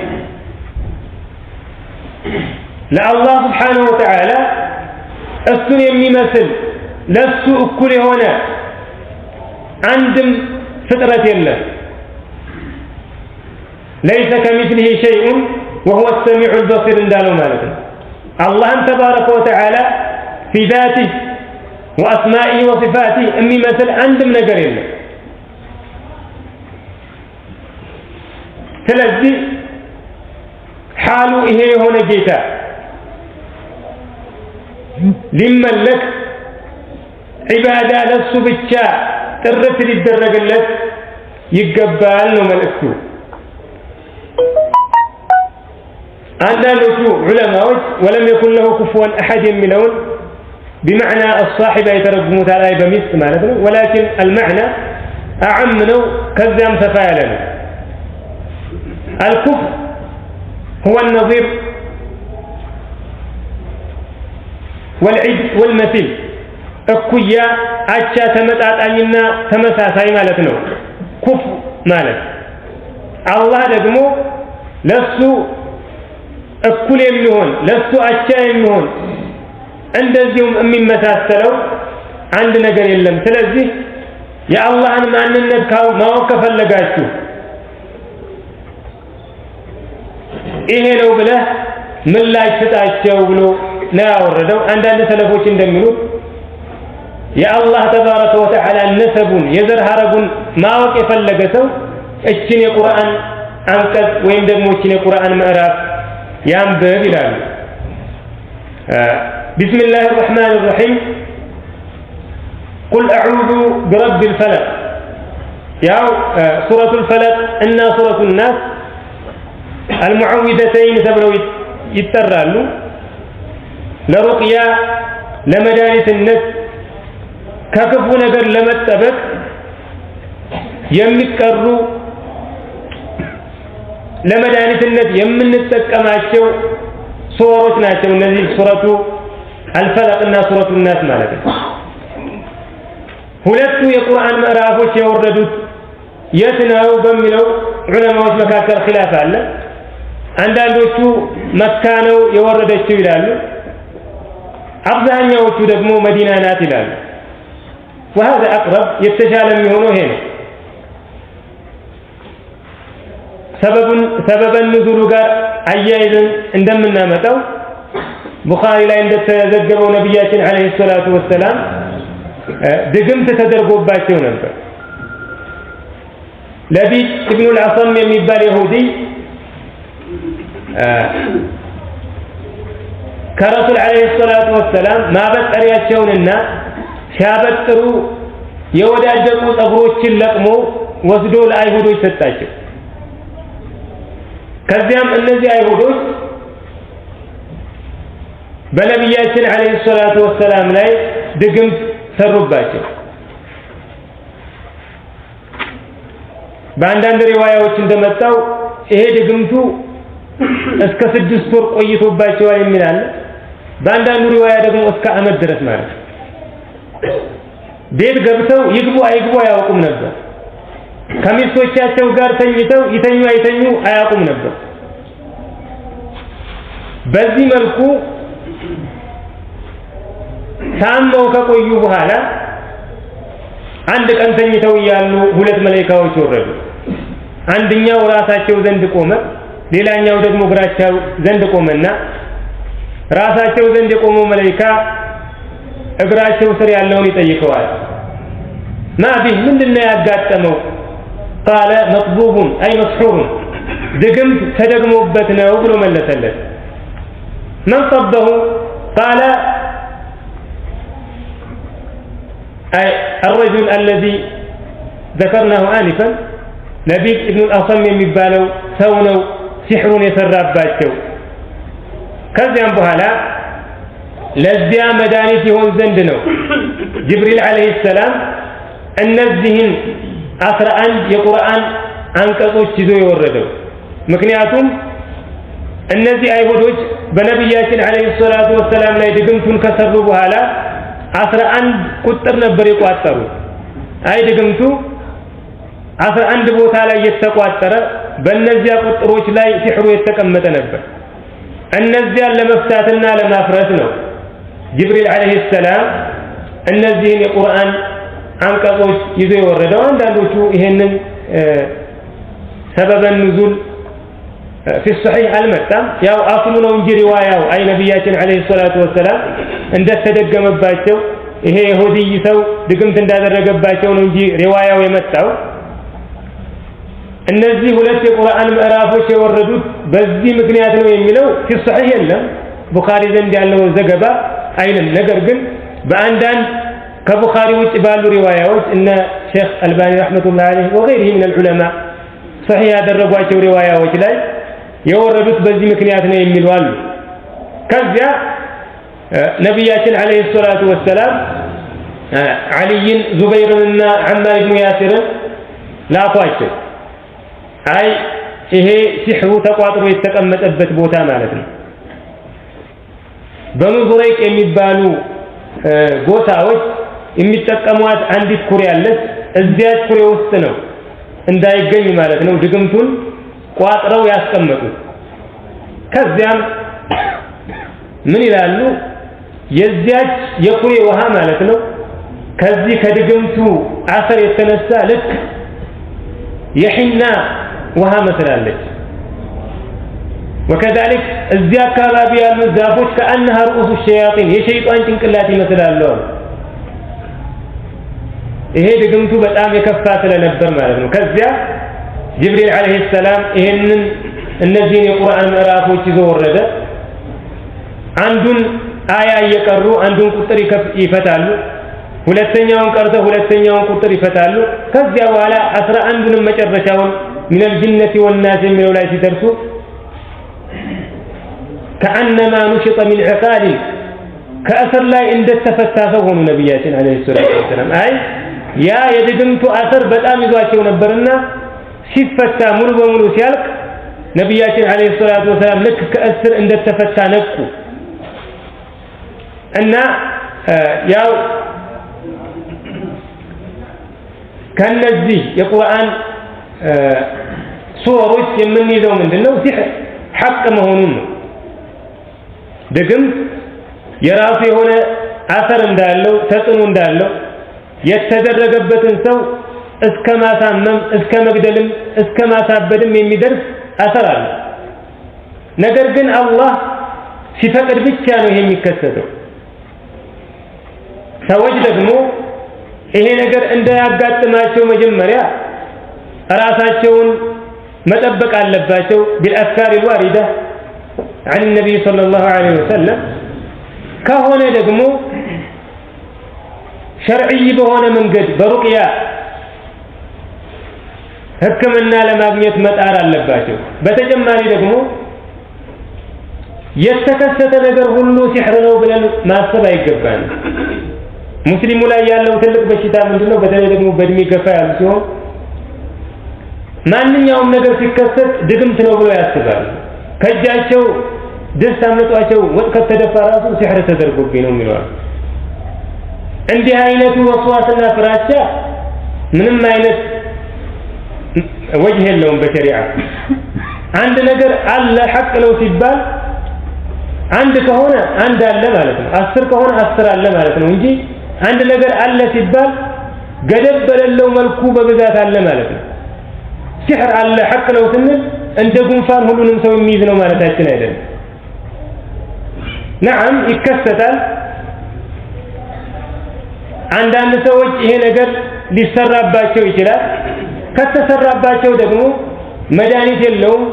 [SPEAKER 2] ለአላህ Subhanahu Wa Ta'ala እሱን የሚመስል ለሱ እኩል የሆነ አንድም ፍጥረት የለም ليس كمثله شيء وهو السميع البصير እንዳለው ማለት ነው الله تبارك وتعالى في ذاته واسمائه وصفاته የሚመስል አንድም ነገር የለም ስለዚህ حاሉ ይሄ የሆነ ጌታ ሊመለክ ዒባዳ ለሱ ብቻ ጥርት ሊደረግለት ይገባል ነው መልእክቱ አንዳንዶቹ ዑለማዎች ولم يكن له كفوا احد የሚለውን بمعنى الصاحب يترجموታል አይ በሚስት ማለት ነው ولكن المعنى اعم ነው ከዚያም ሰፋ ያለ ነው الكفر هو النظير والعد والمثيل እኩያ አቻ ተመጣጣኝና ተመሳሳይ ማለት ነው ኩፍ ማለት አላህ ደግሞ ለሱ እኩል የሚሆን ለሱ አቻ የሚሆን እንደዚሁም የሚመሳሰለው አንድ ነገር የለም ስለዚህ የአላህን ማንነት ማወቅ ከፈለጋችሁ ይሄ ነው ብለህ ምላሽ ስጣቸው ብሎ ነው ያወረደው አንዳንድ ሰለፎች እንደሚሉት የአላህ ተባረከ ወተዓላ ነሰቡን የዘር ሐረጉን ማወቅ የፈለገ ሰው እችን የቁርአን አንቀጽ ወይም ደግሞ እችን የቁርአን ምዕራፍ ينبغي ይላሉ بسم الله الرحمن الرحيم قل أعوذ برب الفلق يا سورة الفلق إن سورة الناس المعوذتين تبلو يترالو لرقيا لمدارس النفس ككفو نجر لمتبك يمكروا ለመድኃኒትነት የምንጠቀማቸው ሱራዎች ናቸው እነዚህ ሱረቱ አልፈለቅ እና ሱረቱ الناس ማለት ነው ሁለቱ የቁርአን ምዕራፎች የወረዱት የት ነው በሚለው ዑለማዎች መካከል ኺላፍ አለ አንዳንዶቹ መካ ነው የወረደችው ይላሉ አብዛኛዎቹ ደግሞ መዲና ናት ይላሉ وهذا اقرب የተሻለ የሚሆነው ይሄ ነው ሰበበን ኑዙሉ ጋር አያይዘን እንደምናመጣው ቡኻሪ ላይ እንደተዘገበው ነብያችን አለይሂ ሰላቱ ወሰላም ድግምት ተደርጎባቸው ነበር። ለቢድ ኢብኑ አልዓሰም የሚባል ይሁዲ ከረሱል አለይሂ ሰላቱ ወሰላም ማበጠሪያቸውንና ሲያበጥሩ የወዳደቁ ፀጉሮችን ለቅሞ ወስዶ ለአይሁዶች ሰጣቸው። ከዚያም እነዚህ አይሁዶች በነብያችን አለይሂ ሰላቱ ወሰላም ላይ ድግምት ሰሩባቸው። በአንዳንድ ሪዋያዎች እንደመጣው ይሄ ድግምቱ እስከ 6 ወር ቆይቶባቸዋል የሚል አለ። በአንዳንዱ ሪዋያ ደግሞ እስከ ዓመት ድረስ ማለት ነው። ቤት ገብተው ይግቡ አይግቡ አያውቁም ነበር። ከሚስቶቻቸው ጋር ተኝተው ይተኙ አይተኙ አያውቁም ነበር። በዚህ መልኩ ታመው ከቆዩ በኋላ አንድ ቀን ተኝተው እያሉ ሁለት መላእክቶች ወረዱ። አንደኛው ራሳቸው ዘንድ ቆመ፣ ሌላኛው ደግሞ እግራቸው ዘንድ ቆመና ራሳቸው ዘንድ የቆመው መላእክት እግራቸው ስር ያለውን ይጠይቀዋል። ማቢህ ምንድነው ያጋጠመው? قال مطبوب أي مسحور ድግምት ተደግሞበት ነው ብሎ መለሰለት። من طبه؟ قال أي الرجل الذي ذكرناه آنفا لبيد ابن الأصم የሚባለው ሰው ነው ሲሕሩን የሰራባቸው። ከዚያም በኋላ ለዚያ መድኃኒት ይሆን ዘንድ ነው ጅብሪል አለይሂ ሰላም እነዚህን 11 የቁርአን አንቀጾች ይዞ የወረደው። ምክንያቱም እነዚህ አይሁዶች በነብያችን አለይሂ ሰላቱ ወሰላም ላይ ድግምቱን ከሰሩ በኋላ 11 ቁጥር ነበር የቋጠሩ። አይ ድግምቱ 11 ቦታ ላይ የተቋጠረ በእነዚያ ቁጥሮች ላይ ሲሕሩ የተቀመጠ ነበር። እነዚያን ለመፍታትና ለማፍረስ ነው ጅብሪል አለይሂ ሰላም እነዚህን የቁርአን አንቀጾች ይዞ የወረደው። አንዳንዶቹ ይሄንን ሰበበ ኑዙል في الصحيح አልመጣም። ያው አስሉ ነው እንጂ ሪዋያው አይ ነብያችን አለይሂ ሰላቱ ወሰላም እንደተደገመባቸው ይሄ ይሁዲ ሰው ድግምት እንዳደረገባቸው ነው እንጂ ሪዋያው የመጣው። እነዚህ ሁለት የቁርአን ምዕራፎች የወረዱት በዚህ ምክንያት ነው የሚለው في الصحيح የለም። ቡኻሪ ዘንድ ያለው ዘገባ አይልም። ነገር ግን በአንዳንድ ከቡኻሪ ውጭ ባሉ ሪዋያዎች እነ ሼክ አልባኒ ረህመቱላሂ ዐለይሂ ወገይሪሂ ሚን العلماء صحيح ያደረጓቸው ሪዋያዎች ላይ የወረዱት በዚህ ምክንያት ነው የሚሉ አሉ። ከዚያ ነብያችን አለይሂ ሰላቱ ወሰላም አሊይን ዙበይርንና ዐማር ኢብኑ ያሲርን ላኳቸው። አይ ይሄ ሲሕሩ ተቋጥሮ የተቀመጠበት ቦታ ማለት ነው። በኑ ዙረይቅ የሚባሉ ጎሳዎች የሚጠቀሟት አንዲት ኩሬ አለች። እዚያች ኩሬ ውስጥ ነው እንዳይገኝ ማለት ነው ድግምቱን ቋጥረው ያስቀመጡት። ከዚያም ምን ይላሉ? የዚያች የኩሬ ውሃ ማለት ነው ከዚህ ከድግምቱ አሰር የተነሳ ልክ የሒና ውሃ መስላለች። ወከዛሊክ እዚያ አካባቢ ያሉ ዛፎች ከአንሃ ሩኡሱ ሸያጢን የሸይጣን ጭንቅላት ይመስላሉ። ይሄ ድግምቱ በጣም የከፋ ስለነበር ማለት ነው። ከዚያ ጅብሪል አለይሂ ሰላም ይሄንን እነዚህን የቁርአን ምዕራፎች ይዞ ወረደ። አንዱን አያ እየቀሩ አንዱን ቁጥር ይፈታሉ። ሁለተኛውን ቀርተው ሁለተኛውን ቁጥር ይፈታሉ። ከዚያ በኋላ 11ዱንም መጨረሻውን ሚነል ጅነቲ ወናስ የሚለው ላይ ሲደርሱ ከአነማ ኑሽጠ ሚን ዐቃሊ ከአሰር ላይ እንደተፈታ ሰው ሆኑ ነብያችን አለይሂ ሰላቱ ወሰላም። አይ ያ የድግምቱ አሰር በጣም ይዟቸው ነበርና ሲፈታ ሙሉ በሙሉ ሲያልቅ ነብያችን አለይሂ ሰላቱ ወሰላም ልክ ከእስር እንደተፈታ ነቁ እና ያው ከነዚህ የቁርአን ሱሮች የምንይዘው ምንድነው? ሲሕር ሐቅ መሆኑን ነው። ድግምት የራሱ የሆነ አሰር እንዳለው ተጽዕኖ እንዳለው የተደረገበትን ሰው እስከ ማሳመም እስከ መግደልም እስከ ማሳበድም የሚደርስ አሰር አለ። ነገር ግን አላህ ሲፈቅድ ብቻ ነው ይሄ የሚከሰተው። ሰዎች ደግሞ ይሄ ነገር እንዳያጋጥማቸው መጀመሪያ ራሳቸውን መጠበቅ አለባቸው بالأذكار الواردة عن النبي صلى الله عليه وسلم ከሆነ ደግሞ ሸርዒ በሆነ መንገድ በሩቅያ ህክምና ለማግኘት መጣር አለባቸው። በተጨማሪ ደግሞ የተከሰተ ነገር ሁሉ ሲህር ነው ብለን ማሰብ አይገባንም። ሙስሊሙ ላይ ያለው ትልቅ በሽታ ምንድነው? በተለይ ደግሞ በእድሜ ገፋ ያሉ ሲሆን ማንኛውም ነገር ሲከሰት ድግምት ነው ብሎ ያስባሉ። ከእጃቸው ደስ አምልጧቸው ወጥ ከተደፋ ራሱ ሲህር ተደርጎብኝ ነው የሚለው። እንዲህ አይነቱ ወስዋስና ፍራቻ ምንም አይነት ወጅህ የለውም በሸሪዓ። አንድ ነገር አለ ሐቅ ነው ሲባል አንድ ከሆነ አንድ አለ ማለት ነው፣ 10 ከሆነ 10 አለ ማለት ነው እንጂ አንድ ነገር አለ ሲባል ገደብ በሌለው መልኩ በብዛት አለ ማለት ነው። ሲህር አለ ሐቅ ነው ስንል እንደ ጉንፋን ሁሉንም ሰው የሚይዝ ነው ማለታችን አይደለም። ነዓም ይከሰታል። አንዳንድ ሰዎች ይሄ ነገር ሊሰራባቸው ይችላል። ከተሰራባቸው ደግሞ መድኃኒት የለውም፣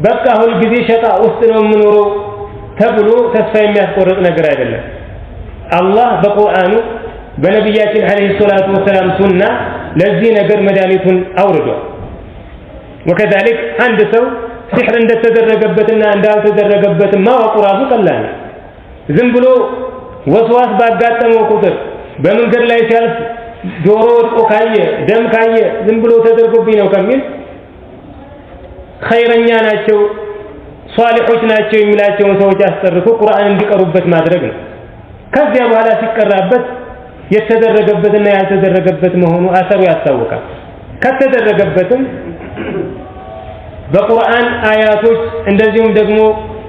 [SPEAKER 2] በቃ ሁል ጊዜ ሸቃ ውስጥ ነው የምኖረው ተብሎ ተስፋ የሚያስቆርጥ ነገር አይደለም። አላህ በቁርአኑ በነቢያችን አለይሂ ሰላቱ ወሰላም ሱና ለዚህ ነገር መድኃኒቱን አውርዷል። ወከዛሊክ አንድ ሰው ሲህር እንደተደረገበትና እንዳልተደረገበት ማወቁ ራሱ ቀላል ነው። ዝም ብሎ ወስዋስ ባጋጠመው ቁጥር በመንገድ ላይ ሲያልፍ ጆሮ ወድቆ ካየ ደም ካየ ዝም ብሎ ተደርጎብኝ ነው ከሚል ኸይረኛ ናቸው ሷሊሖች ናቸው የሚላቸውን ሰዎች አስጠርቶ ቁርአን እንዲቀሩበት ማድረግ ነው። ከዚያ በኋላ ሲቀራበት የተደረገበትና ያልተደረገበት መሆኑ አሰሩ ያስታውቃል። ከተደረገበትም በቁርአን አያቶች እንደዚሁም ደግሞ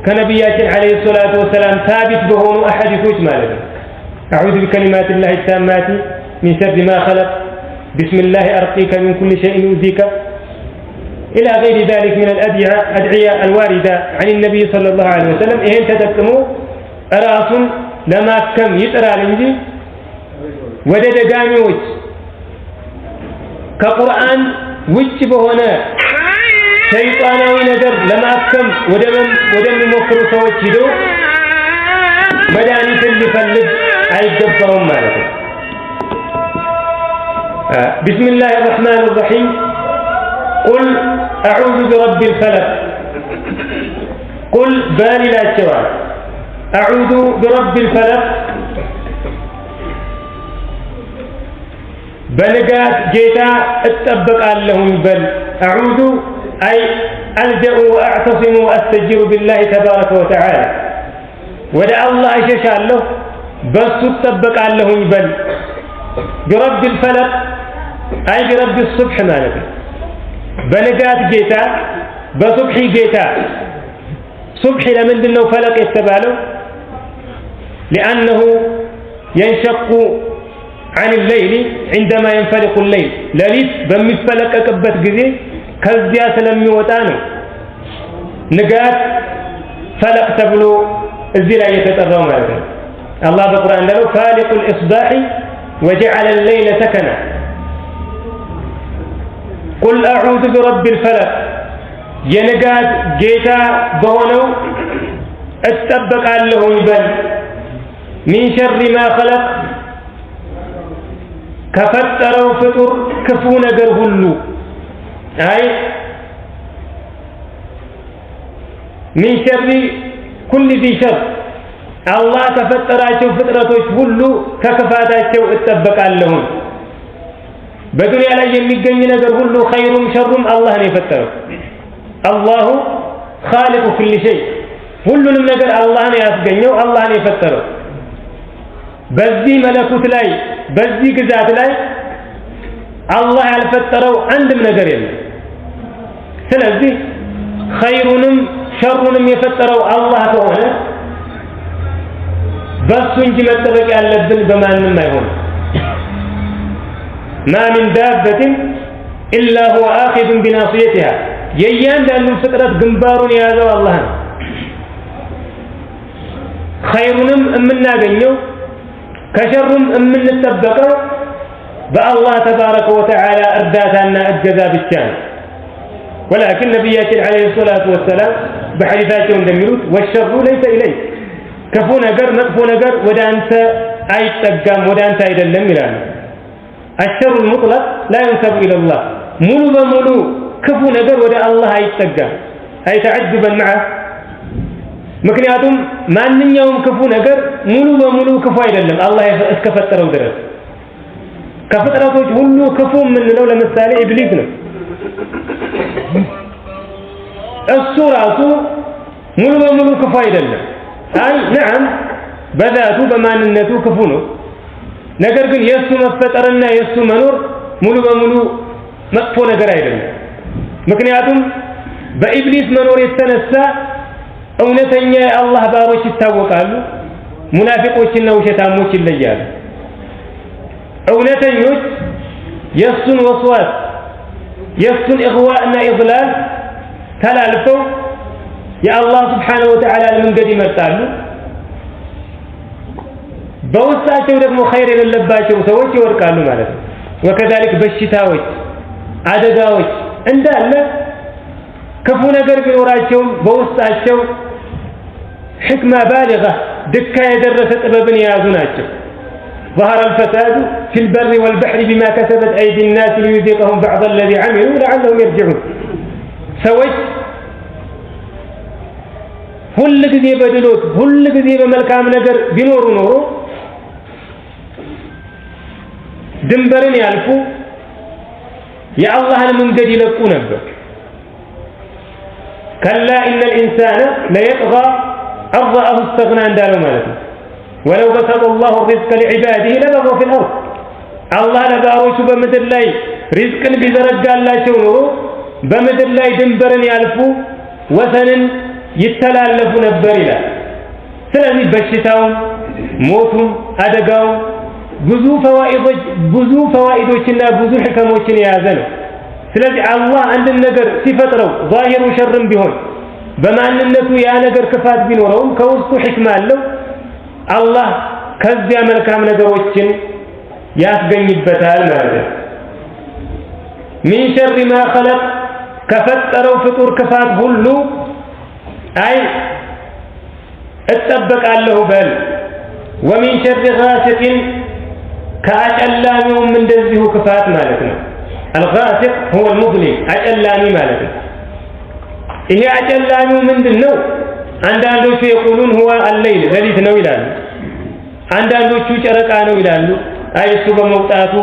[SPEAKER 2] ከነቢያችን አለይሂ ሰላቱ ወሰላም ታቢት በሆኑ አሐዲሶች ማለት ነው። أعوذ بكلمات الله التامات من شر ما خلق بسم الله أرقيك من كل شيء يؤذيك إلى غير ذلك من الأدعية الواردة عن النبي صلى الله عليه وسلم إهن تتكموا راس لما كم يترى لنجي ودد جامعوش كقرآن وجب هنا شيطاناوي نجر لما كم ودم مكر سوى جدو مداني اللي فلد አይገባውም ማለት ነው። بسم الله الرحمن الرحيم قل أعوذ برب الفلق قل بالي لا جواب أعوذ برب الفلق بنقات جيتا اتبق لهم بل أعوذ أي ألجأ وأعتصم وأستجير بالله تبارك وتعالى ودع الله ششاء له بس تطبق عليهم بل برب الفلق أي برب الصبح مالك بنقات جيتا بصبحي جيتا صبحي لمن دنو فلق يتباله لأنه ينشق عن الليل عندما ينفلق الليل لليت بمفلق كبت جزي كزيا سلمي وتانو نقات فلق تبلو الزلا يتطروا مالك الله بالقرآن له فالق الإصباح وجعل الليل سكنا قل أعوذ برب الفلق ينقات جيتا بونو استبق له بل من شر ما خلق كفتروا فطر كفون قرهلو أي من شر كل ذي شر الله كفتراቸው ፍጥረቶች ሁሉ ከክፋታቸው እጠበቃለሁ። በዱንያ ላይ የሚገኝ ነገር ሁሉ ኸይሩም ሸሩም አላህ ነው የፈጠረው። አላሁ ኻሊቁ ኩሊ ሸይ ሁሉንም ነገር አላህ ነው ያስገኘው፣ አላህ ነው የፈጠረው። በዚህ መለኩት ላይ በዚህ ግዛት ላይ አላህ ያልፈጠረው አንድም ነገር የለም። ስለዚህ ኸይሩንም ሸሩንም የፈጠረው አላህ ከሆነ በሱ እንጂ መጠበቅ ያለብን በማንም አይሆንም። ما من دابة إلا هو آخذ بناصيتها የእያንዳንዱ ፍጥረት ግንባሩን የያዘው አላህ ነው። ኸይሩንም የምናገኘው ከሸሩም የምንጠበቀው በአላህ ተባረከ ወተዓላ እርዳታና እገዛ ብቻ ነው። ወላኪን ነቢያችን ዓለይሂ ሰላቱ ወሰላም በሐዲታቸው እንደሚሉት ወሸሩ ለይሰ ኢለይክ፣ ክፉ ነገር መጥፎ ነገር ወደ አንተ አይጠጋም፣ ወደ አንተ አይደለም ይላሉ። አሸሩል ሙጥለቅ ላ ዩንሰቡ ኢለላህ፣ ሙሉ በሙሉ ክፉ ነገር ወደ አላህ አይጠጋም። አይተዐጅበን መዐ፣ ምክንያቱም ማንኛውም ክፉ ነገር ሙሉ በሙሉ ክፉ አይደለም አላህ እስከፈጠረው ድረስ። ከፍጥረቶች ሁሉ ክፉ የምንለው ለምሳሌ ኢብሊስ ነው። እሱ ራሱ ሙሉ በሙሉ ክፉ አይደለም። አይ ነዓም በዛቱ በማንነቱ ክፉ ነው። ነገር ግን የእሱ መፈጠርና የእሱ መኖር ሙሉ በሙሉ መጥፎ ነገር አይደለም። ምክንያቱም በኢብሊስ መኖር የተነሳ እውነተኛ የአላህ ባሮች ይታወቃሉ፣ ሙናፊቆችና ውሸታሞች ይለያሉ። እውነተኞች የእሱን ወስዋስ የእሱን ኢግዋእና ኢድላል ተላልፈው የአላህ ስብሓነሁ ወተዓላ መንገድ ይመርጣሉ። በውስጣቸው ደግሞ ኸይር የሌለባቸው ሰዎች ይወድቃሉ ማለት ነው። ወከዛሊክ በሽታዎች፣ አደጋዎች እንዳለ ክፉ ነገር ቢኖራቸውም በውስጣቸው ሕክማ ባሊጋ ድካ የደረሰ ጥበብን የያዙ ናቸው። ظهر الفساد في البر والبحر بما كسبت أيدي الناس ليذيقهم بعض الذي عملوا لعلهم يرجعون ሰዎች ሁል ጊዜ በድሎት ሁል ጊዜ በመልካም ነገር ቢኖሩ ኖሮ ድንበርን ያልፉ የአላህን መንገድ ይለቁ ነበር። ከላ ኢነል ኢንሳነ ለየጥጋ አርአሁ እስተግና እንዳለው ማለት ነው። ወለው በሰጠ አላሁ ሪዝቀ ሊዕባዲሂ ለበገው ፊል አርድ፣ አላህ ለባሮቹ በምድር ላይ ሪዝቅን ቢዘረጋላቸው ኖሮ በምድር ላይ ድንበርን ያልፉ ወሰንን ይተላለፉ ነበር ይላል። ስለዚህ በሽታውም ሞቱም አደጋው ብዙ ፈዋኢዶችና ብዙ ሕከሞችን የያዘ ነው። ስለዚህ አላህ አንድን ነገር ሲፈጥረው ዛሂሩ ሸርም ቢሆን በማንነቱ ያ ነገር ክፋት ቢኖረውም ከውስጡ ሕክማ አለው። አላህ ከዚያ መልካም ነገሮችን ያስገኝበታል ማለት ነው። ሚን ሸሪ ማ ኸለቅ፣ ከፈጠረው ፍጡር ክፋት ሁሉ አይ እጠበቃለሁ በል። ወሚን ሸሪ ጋሲቅን፣ ከአጨላሚውም እንደዚሁ ክፋት ማለት ነው። አልጋሲቅ ሁወ አልሙዝሊም፣ አጨላሚ ማለት ነው። ይሄ አጨላሚው ምንድን ነው? አንዳንዶቹ የቁሉን ሁወ አለይል፣ ሌሊት ነው ይላሉ። አንዳንዶቹ ጨረቃ ነው ይላሉ። አይ እሱ በመውጣቱ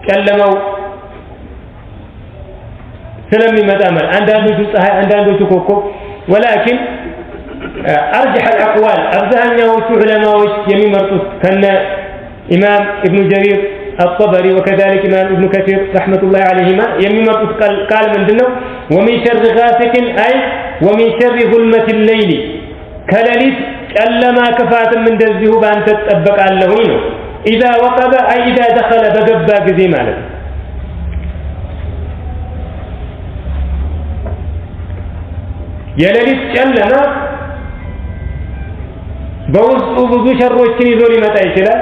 [SPEAKER 2] ጨለማው ስለሚመጣ ማለት። አንዳንዶቹ ፀሐይ፣ አንዳንዶቹ ኮከብ። ወላኪን አርጀሕ አልአቅዋል አብዛኛዎቹ ዑለማዎች የሚመርጡት ከነ ኢማም ኢብኑ ጀሪር الطبري وكذلك إمام ابن كثير رحمة الله عليهما يميمرت قال من دنو ومن شر غاسق أي ومن شر ظلمة الليل كلليت ألما كفات من دزه بأن تتأبك على إذا وقب أي إذا دخل بقبا قزي مالك يلليت ألما بوسط ብዙ ሸሮችን ይዞ ሊመጣ ይችላል።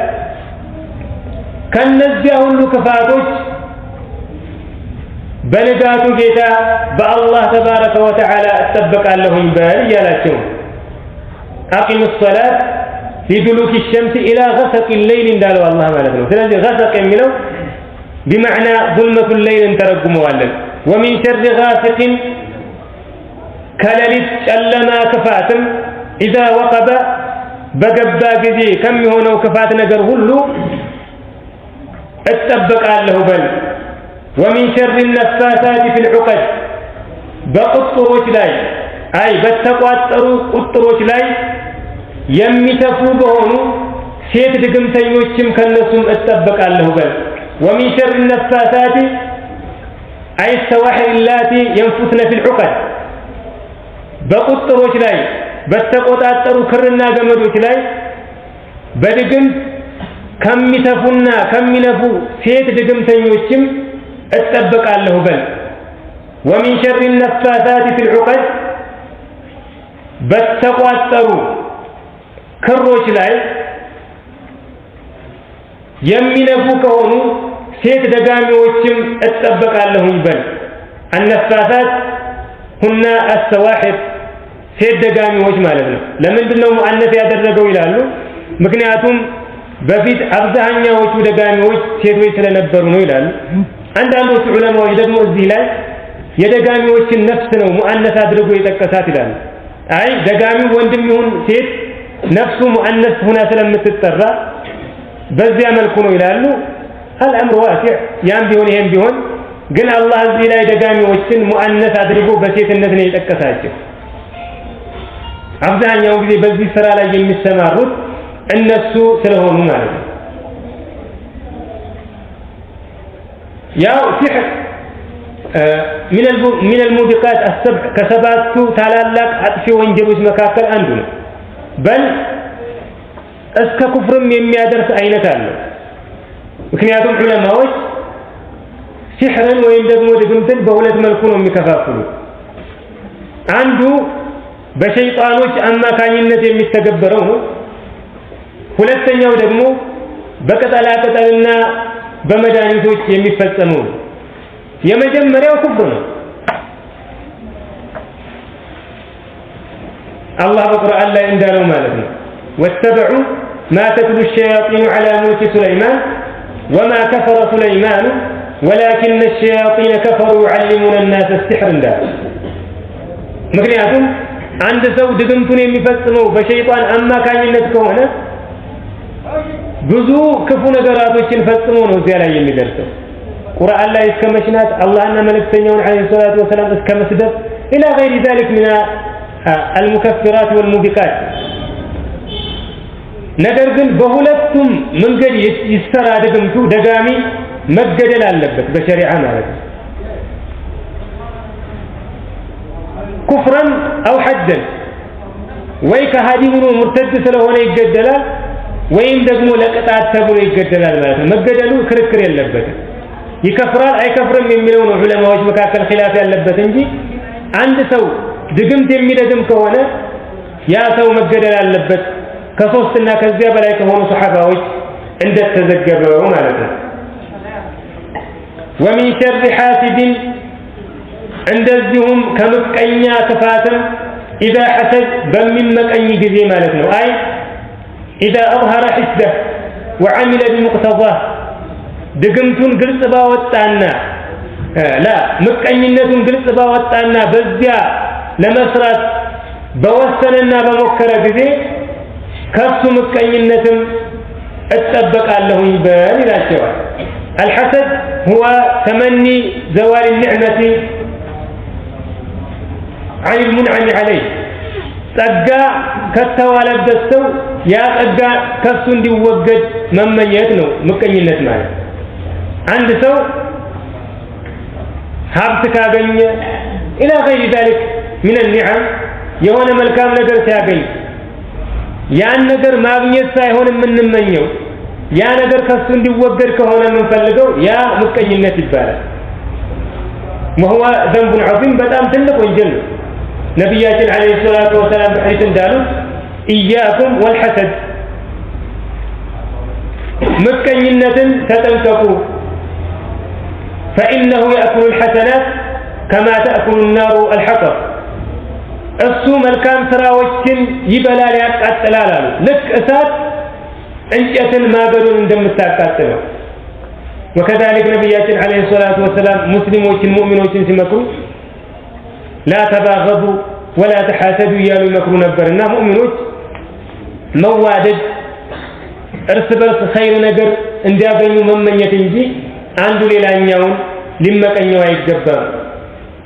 [SPEAKER 2] ከነዚያ ሁሉ ክፋቶች በንጋቱ ጌታ በአላህ ተባረከ ወተዓላ እጠበቃለሁኝ በል እያላቸው አቂሙ ሰላት ፊ ዱሉኪ ሸምሲ ኢላ ገሰቂ ሌይል እንዳለው አላህ ማለት ነው። ስለዚህ ገሰቅ የሚለው ቢመዕና ዙልመቱ ሌይል እንተረጉመዋለን። ወሚን ሸሪ ጋሲቅን ከሌሊት ጨለማ ክፋትም ኢዛ ወቀበ በገባ ጊዜ ከሚሆነው ክፋት ነገር ሁሉ እጠበቃለሁ በል። ወሚን ሸሪ ነፋሳት ፊል ዑቀድ በቁጥሮች ላይ አይ በተቋጠሩ ቁጥሮች ላይ የሚተፉ በሆኑ ሴት ድግምተኞችም ከነሱም እጠበቃለሁ በል። ወሚን ሸሪ ነፋሳት አይ ሰዋሒል ላቲ የንፉስነ ፊል ዑቀድ በቁጥሮች ላይ በተቆጣጠሩ ክርና ገመዶች ላይ በድግምት ከሚተፉና ከሚነፉ ሴት ድግምተኞችም እጠበቃለሁ በል። ومن شر النفاثات في العقد بتقواتروا كروች ላይ የሚነፉ ከሆኑ ሴት ደጋሚዎችም እጠበቃለሁ ይበል النفاثات هن السواحب ሴት ደጋሚዎች ማለት ነው ለምንድነው ሙአነስ ያደረገው ይላሉ ምክንያቱም በፊት አብዛኛዎቹ ደጋሚዎች ሴቶች ስለነበሩ ነው ይላሉ አንዳንዶቹ ዑለማዎች ደግሞ እዚህ ላይ የደጋሚዎችን ነፍስ ነው ሙአነስ አድርጎ የጠቀሳት ይላሉ አይ ደጋሚው ወንድም ይሁን ሴት ነፍሱ ሙአነስ ሆና ስለምትጠራ በዚያ መልኩ ነው ይላሉ الامر واسع ያም ቢሆን ይሄም ቢሆን ግን አላህ እዚህ ላይ ደጋሚዎችን ሙአነስ አድርጎ በሴትነት ነው የጠቀሳቸው አብዛኛው ጊዜ በዚህ ስራ ላይ የሚሰማሩት እነሱ ስለሆኑ ማለት ነው ያው ሲህር من الموبقات السبع كسبات ታላላቅ አጥፊ ወንጀሎች መካከል አንዱ ነው በል እስከ ኩፍርም የሚያደርስ አይነት አለ ምክንያቱም ዑለማዎች ሲህርን ወይም ደግሞ ድግምትን በሁለት መልኩ ነው የሚከፋፍሉት አንዱ በሸይጣኖች አማካኝነት የሚተገበረው ነው ሁለተኛው ደግሞ በቀጠላ ቀጠልና በመድኃኒቶች የሚፈጸመው ነው የመጀመሪያው ኩፍር ነው አላህ በቁርአን ላይ እንዳለው ማለት ነው ወተበዑ ما تتلو الشياطين على ملك سليمان وما كفر سليمان ولكن الشياطين كفروا يعلمون الناس السحر እንዳለ ምክንያቱም አንድ ሰው ድግምቱን የሚፈጽመው በሸይጣን አማካኝነት ከሆነ ብዙ ክፉ ነገራቶችን ፈጽሞ ነው እዚያ ላይ የሚደርሰው ቁርአን ላይ እስከ መሽናት አላህና መልእክተኛውን አለይሂ ሰላቱ ወሰለም እስከ መስደብ الى غير ذلك من المكفرات والموبقات ነገር ግን በሁለቱም መንገድ ይሰራ ድግምቱ ደጋሚ መገደል አለበት በሸሪዓ ማለት ነው كفرا او حدا ወይ ከሃዲ ሆኖ ሙርተድ ስለሆነ ይገደላል ወይም ደግሞ ለቅጣት ተብሎ ይገደላል ማለት ነው መገደሉ ክርክር የለበትም ይከፍራል አይከፍርም የሚለው ነው ዑለማዎች መካከል ኺላፍ ያለበት እንጂ አንድ ሰው ድግምት የሚደግም ከሆነ ያ ሰው መገደል አለበት ከሶስትና ከዚያ በላይ ከሆኑ ሱሐባዎች እንደተዘገበው ማለት ነው ومن شر حاسد እንደዚሁም ከምቀኛ ክፋትም اذا حسد በሚመቀኝ ጊዜ ማለት ነው አይ اذا اظهر حسده وعمل بمقتضاه ድግምቱን ግልጽ ባወጣና ምቀኝነቱን ግልጽ ባወጣና በዚያ ለመስራት በወሰነና በመከረ ጊዜ ከሱ ምቀኝነትም እጠበቃለሁ ይበል ይላቸዋል الحسد هو تمني زوال النعمة عن المنعم عليه ጸጋ ከተዋለበት ሰው ያ ጸጋ ከሱ እንዲወገድ መመኘት ነው ምቀኝነት ማለት አንድ ሰው ሀብት ካገኘ الى غير ذلك من النعم የሆነ መልካም ነገር ሲያገኝ ያን ነገር ማግኘት ሳይሆን የምንመኘው ያ ነገር ከሱ እንዲወገድ ከሆነ የምንፈልገው ያ ምቀኝነት ይባላል وهو ذنب عظيم በጣም ትልቅ ወንጀል ነው ነብያችን አለይሂ ሰላቱ ወሰለም በሐዲስ እንዳሉት ኢያኩም ወልሐሰድ ምቀኝነትን ተጠንቀቁ فإنه يأكل الحسنات كما تأكل النار الحطب እሱ መልካም ስራዎችን ይበላል ያቃጥላል አሉ ልክ እሳት እንጨትን ማገዶን እንደምታቃጥለው وكذلك ነብያችን አለይሂ ሰላቱ ወሰለም ሙስሊሞችን ሙእሚኖችን ሲመክሩ لا تباغضوا ولا تحاسدوا እያሉ ይመክሩ ነበርና ሙእሚኖች መዋደድ እርስ በርስ ኸይር ነገር እንዲያገኙ መመኘት እንጂ አንዱ ሌላኛውን ሊመቀኘው አይገባም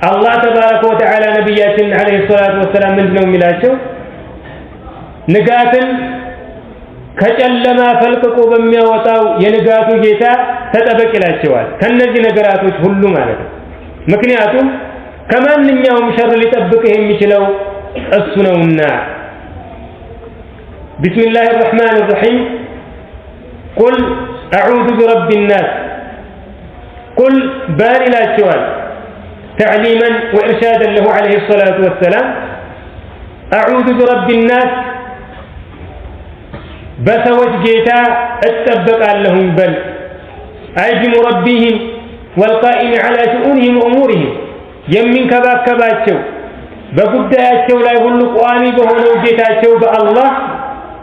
[SPEAKER 2] አላህ ተባረከ ወተዓላ ነብያችን አለይሂ ሰላቱ ወሰለም ምንድነው የሚላቸው ንጋትን ከጨለማ ፈልቅቆ በሚያወጣው የንጋቱ ጌታ ተጠበቅ ይላቸዋል ከነዚህ ነገራቶች ሁሉ ማለት ነው ምክንያቱም ከማንኛውም ሸር ሊጠብቅህ የሚችለው እሱ ነውና بسم الله الرحمن الرحيم قل أعوذ برب الناس قل بار إلى الشوال تعليما وإرشادا له عليه الصلاة والسلام أعوذ برب الناس بسوج جيتا اتبق لهم بل أي بمربيهم والقائم على شؤونهم وأمورهم يمين كباكباتشو بقداتشو لا يقول قوامي بهونو جيتاتشو بالله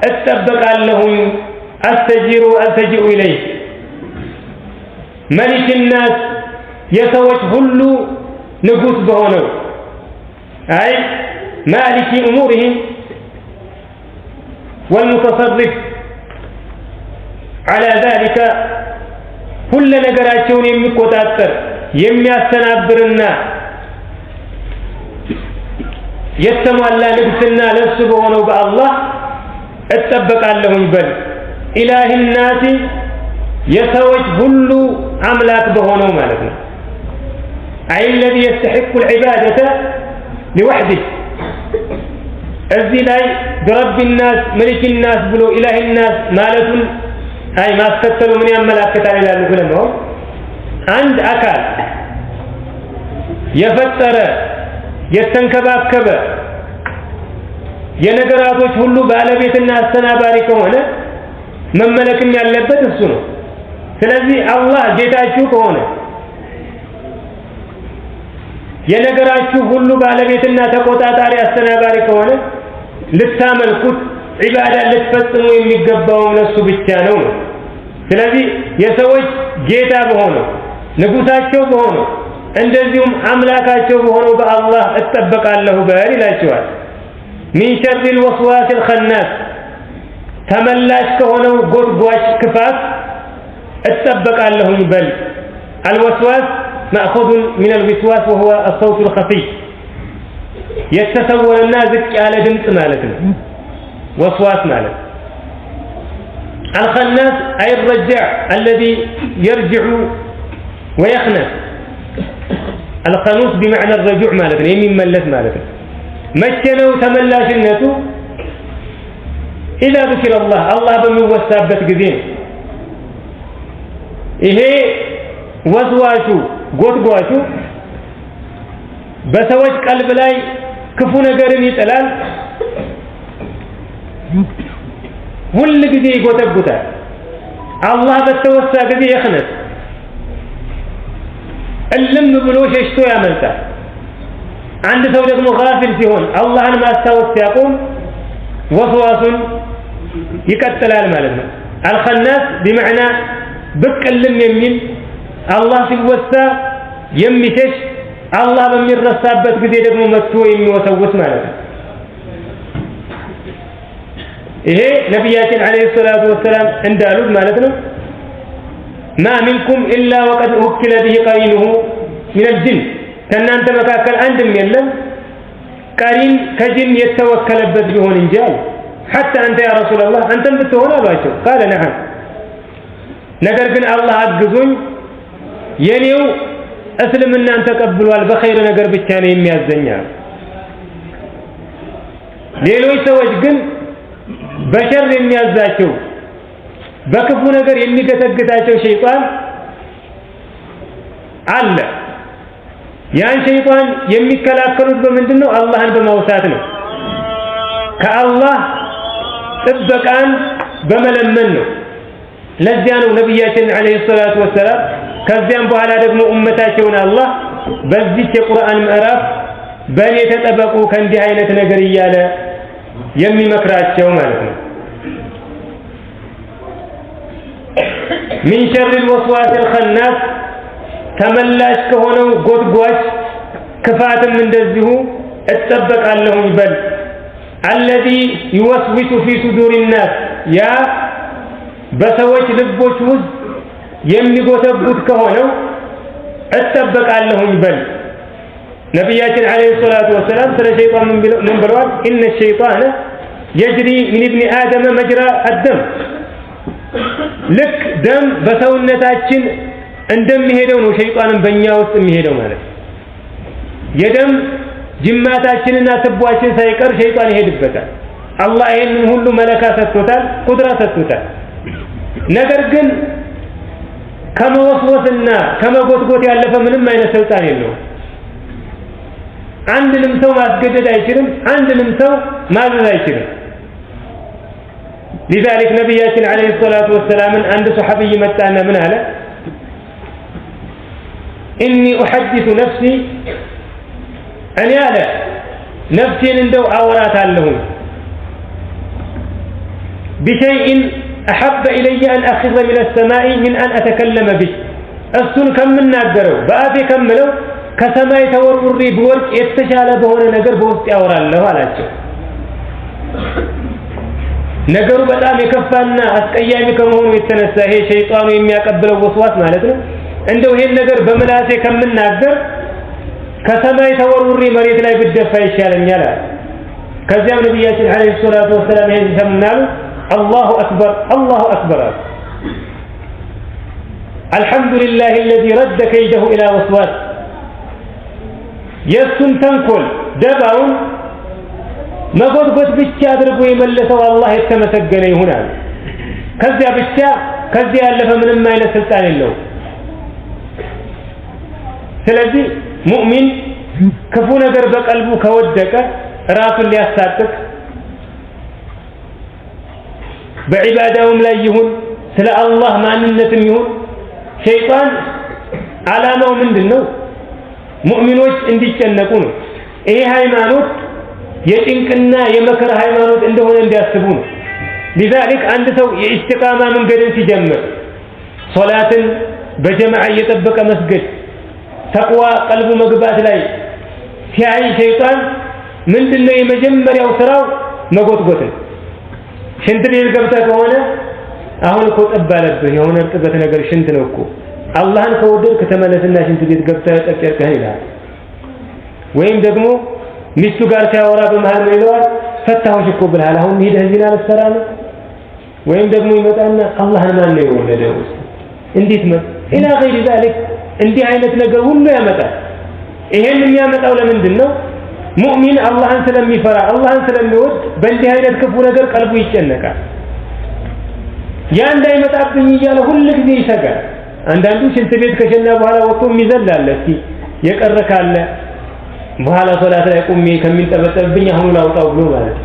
[SPEAKER 2] اتبق لهم ألتجئ إليه ملك الناس يسوج هلو نقص بهونو أي مالك أمورهم والمتصرف على ذلك كل نجراتهم يمكوتاتر يمياستنابرنا يتمالى نفسنا لسبحانه بالله اتبق لهم بل إله الناس يسوج كل أملاك بهونه مالكنا أي الذي يستحق العبادة لوحده الزلاي برب الناس ملك الناس بلو إله الناس مالك أي ما استكتلوا من أملاك تعالى العلماء عند أكال يفتر يتنكباكب የነገራቶች ሁሉ ባለቤትና አስተናባሪ ከሆነ መመለክም ያለበት እሱ ነው። ስለዚህ አላህ ጌታችሁ ከሆነ የነገራችሁ ሁሉ ባለቤትና ተቆጣጣሪ አስተናባሪ ከሆነ ልታመልኩት ዒባዳ ልትፈጽሙ የሚገባው ለሱ ብቻ ነው። ስለዚህ የሰዎች ጌታ በሆነው ንጉሳቸው በሆነው እንደዚሁም አምላካቸው በሆነው በአላህ እጠበቃለሁ በል ይላቸዋል። من شر الوسواس الخناس تملاش كهونو غوغواش كفاف اتبق لهم بل الوسواس مأخوذ من الوسواس وهو الصوت الخفي يتسول الناس على دمت مالتنا وسواس مالت الخناس أي الرجع الذي يرجع ويخنس الخنوس بمعنى الرجوع مالتنا يمين ملت مالتنا مجنو تملاشنته إذا ذكر الله بموسابة قديم إيه وسواسو غوتغواشو بسوج قلب لاي كفو ነገርን ይጥላል ሁሉ ጊዜ ይጎተጉታል አላህ በተወሳ ጊዜ ይخنስ እልም ብሎ ሸሽቶ ያመልጣል عند ሰው ደግሞ غافل ሲሆን አላህን ማስታወስ ሲያቆም ወስዋሱን ይቀጥላል ማለት ነው። الخناس بمعنى بقلم የሚል አላህ ሲወሳ የሚሸሽ አላህ በሚረሳበት ጊዜ ደግሞ መጥቶ የሚወሰውስ ማለት ነው። ይሄ ነብያችን አለይሂ ሰላቱ ወሰለም እንዳሉት ማለት ነው። ما منكم الا وقد وكل به قرينه من الجن ከናንተ መካከል አንድም የለም ቀሪን ከጅን የተወከለበት ቢሆን እንጂ حتى انت يا رسول الله አንተም ብትሆን አሏቸው قال نعم ነገር ግን አላህ አግዙኝ የኔው እስልምናን ተቀብሏል በኸይር ነገር ብቻ ነው የሚያዘኛ ሌሎች ሰዎች ግን በሸር የሚያዛቸው በክፉ ነገር የሚገተግታቸው ሸይጣን አለ ያን ሸይጣን የሚከላከሉት በምንድነው አላህን በማውሳት ነው ከአላህ ጥበቃን በመለመን ነው ለዚያ ነው ነብያችን አለይሂ ሰላቱ ወሰለም ከዚያም በኋላ ደግሞ ኡመታቸውን አላህ በዚህ የቁርአን ምዕራፍ በኔ ተጠበቁ ከእንዲህ አይነት ነገር እያለ የሚመክራቸው ማለት ነው من شر الوسواس الخناس ተመላሽ ከሆነው ጎድጓሽ ክፋትም እንደዚሁ እጠበቃለሁ ይበል الذي يوسوس في صدور الناس ያ በሰዎች ልቦች ውስጥ የሚጎተጉት ከሆነው እጠበቃለሁ ይበል ነብያችን አለይሂ ሰላቱ ወሰለም ስለ ሸይጣን ምን ብለዋል ان الشيطان يجري من ابن ادم مجرى الدم ልክ ደም በሰውነታችን እንደሚሄደው ነው ሸይጣንም በእኛ ውስጥ የሚሄደው ማለት የደም ጅማታችንና ትቧችን ሳይቀር ሸይጣን ይሄድበታል አላህ ይሄንን ሁሉ መለካ ሰጥቶታል ቁድራ ሰጥቶታል ነገር ግን ከመወስወስና ከመጎትጎት ያለፈ ምንም አይነት ስልጣን የለውም አንድንም ሰው ማስገደድ አይችልም አንድንም ሰው ማዘዝ አይችልም لذلك ነብያችን አለይሂ ሰላቱ ወሰላም አንድ ሱሐቢይ መጣና ምን አለ إني أحدث نفسي أن يالا نفسي ندو أوراتالهم بشيء أحب إلي أن أخذ من السماء من أن أتكلم به السن كم من نادروا بأبي كملوا كسماء توروري بورك يتشال بهون نجر بوستي أورال له على شيء نجروا بتأمي كفانا أسكيامي كمهم يتنسى هي شيطان يمي أقبل وصوات مالتنا عنده هي النجر بملاسه كم من نادر كسماء توروري مريت لا يبدفع يشالن يلا كذا نبينا عليه الصلاة والسلام يسمعنا الله أكبر الله أكبر الحمد لله الذي رد كيده إلى وسواس يسن تنكل دبعون ما قد بيتشا دربو يملسوا الله يتمسجني هنا كذا بيتشا كذا ألف من ما إلى سلطان الله ስለዚህ ሙእሚን ክፉ ነገር በቀልቡ ከወደቀ ራሱን ሊያሳጥቅ በዒባዳውም ላይ ይሁን ስለ አላህ ማንነትም ይሁን ሸይጣን ዓላማው ምንድነው ሙእሚኖች እንዲጨነቁ ነው ይሄ ሃይማኖት የጭንቅና የመከራ ሃይማኖት እንደሆነ እንዲያስቡ ነው لذلك አንድ ሰው የኢስቲቃማ መንገድን ሲጀምር ሶላትን በጀማዓ እየጠበቀ መስገድ ተቅዋ ቀልቡ መግባት ላይ ሲያይ ሸይጣን ምንድነው የመጀመሪያው ስራው መጎትጎት ሽንት ቤት ገብተህ ከሆነ አሁን እኮ ጠባለብህ የሆነ እርጥበት ነገር ሽንት ነው እኮ አላህን ከወደድክ ተመለስና ሽንት ቤት ገብተህ ጠቅጥቀህ ይላል ወይም ደግሞ ሚስቱ ጋር ሲያወራ በመሃል ነው ይለዋል ፈታሁሽ እኮ ብለሃል አሁን ሄደህ ዚና ልትሰራ ነው ወይም ደግሞ ይመጣና አላህን ማን ነው የወለደው እንዴት ነው ኢላ غير ذلك እንዲህ አይነት ነገር ሁሉ ያመጣል ይሄን የሚያመጣው ለምንድነው ሙእሚን አላህን ስለሚፈራ አላህን ስለሚወድ በእንዲህ አይነት ክፉ ነገር ቀልቡ ይጨነቃል ያ እንዳይመጣብኝ እያለ ሁሉ ጊዜ ይሰጋል አንዳንዱ ሽንት ቤት ከሸና በኋላ ወጥቶ የሚዘላል እስኪ የቀረ ካለ በኋላ ሶላት ላይ ቆሜ ከሚንጠበጠብኝ አሁን ላውጣው ብሎ ማለት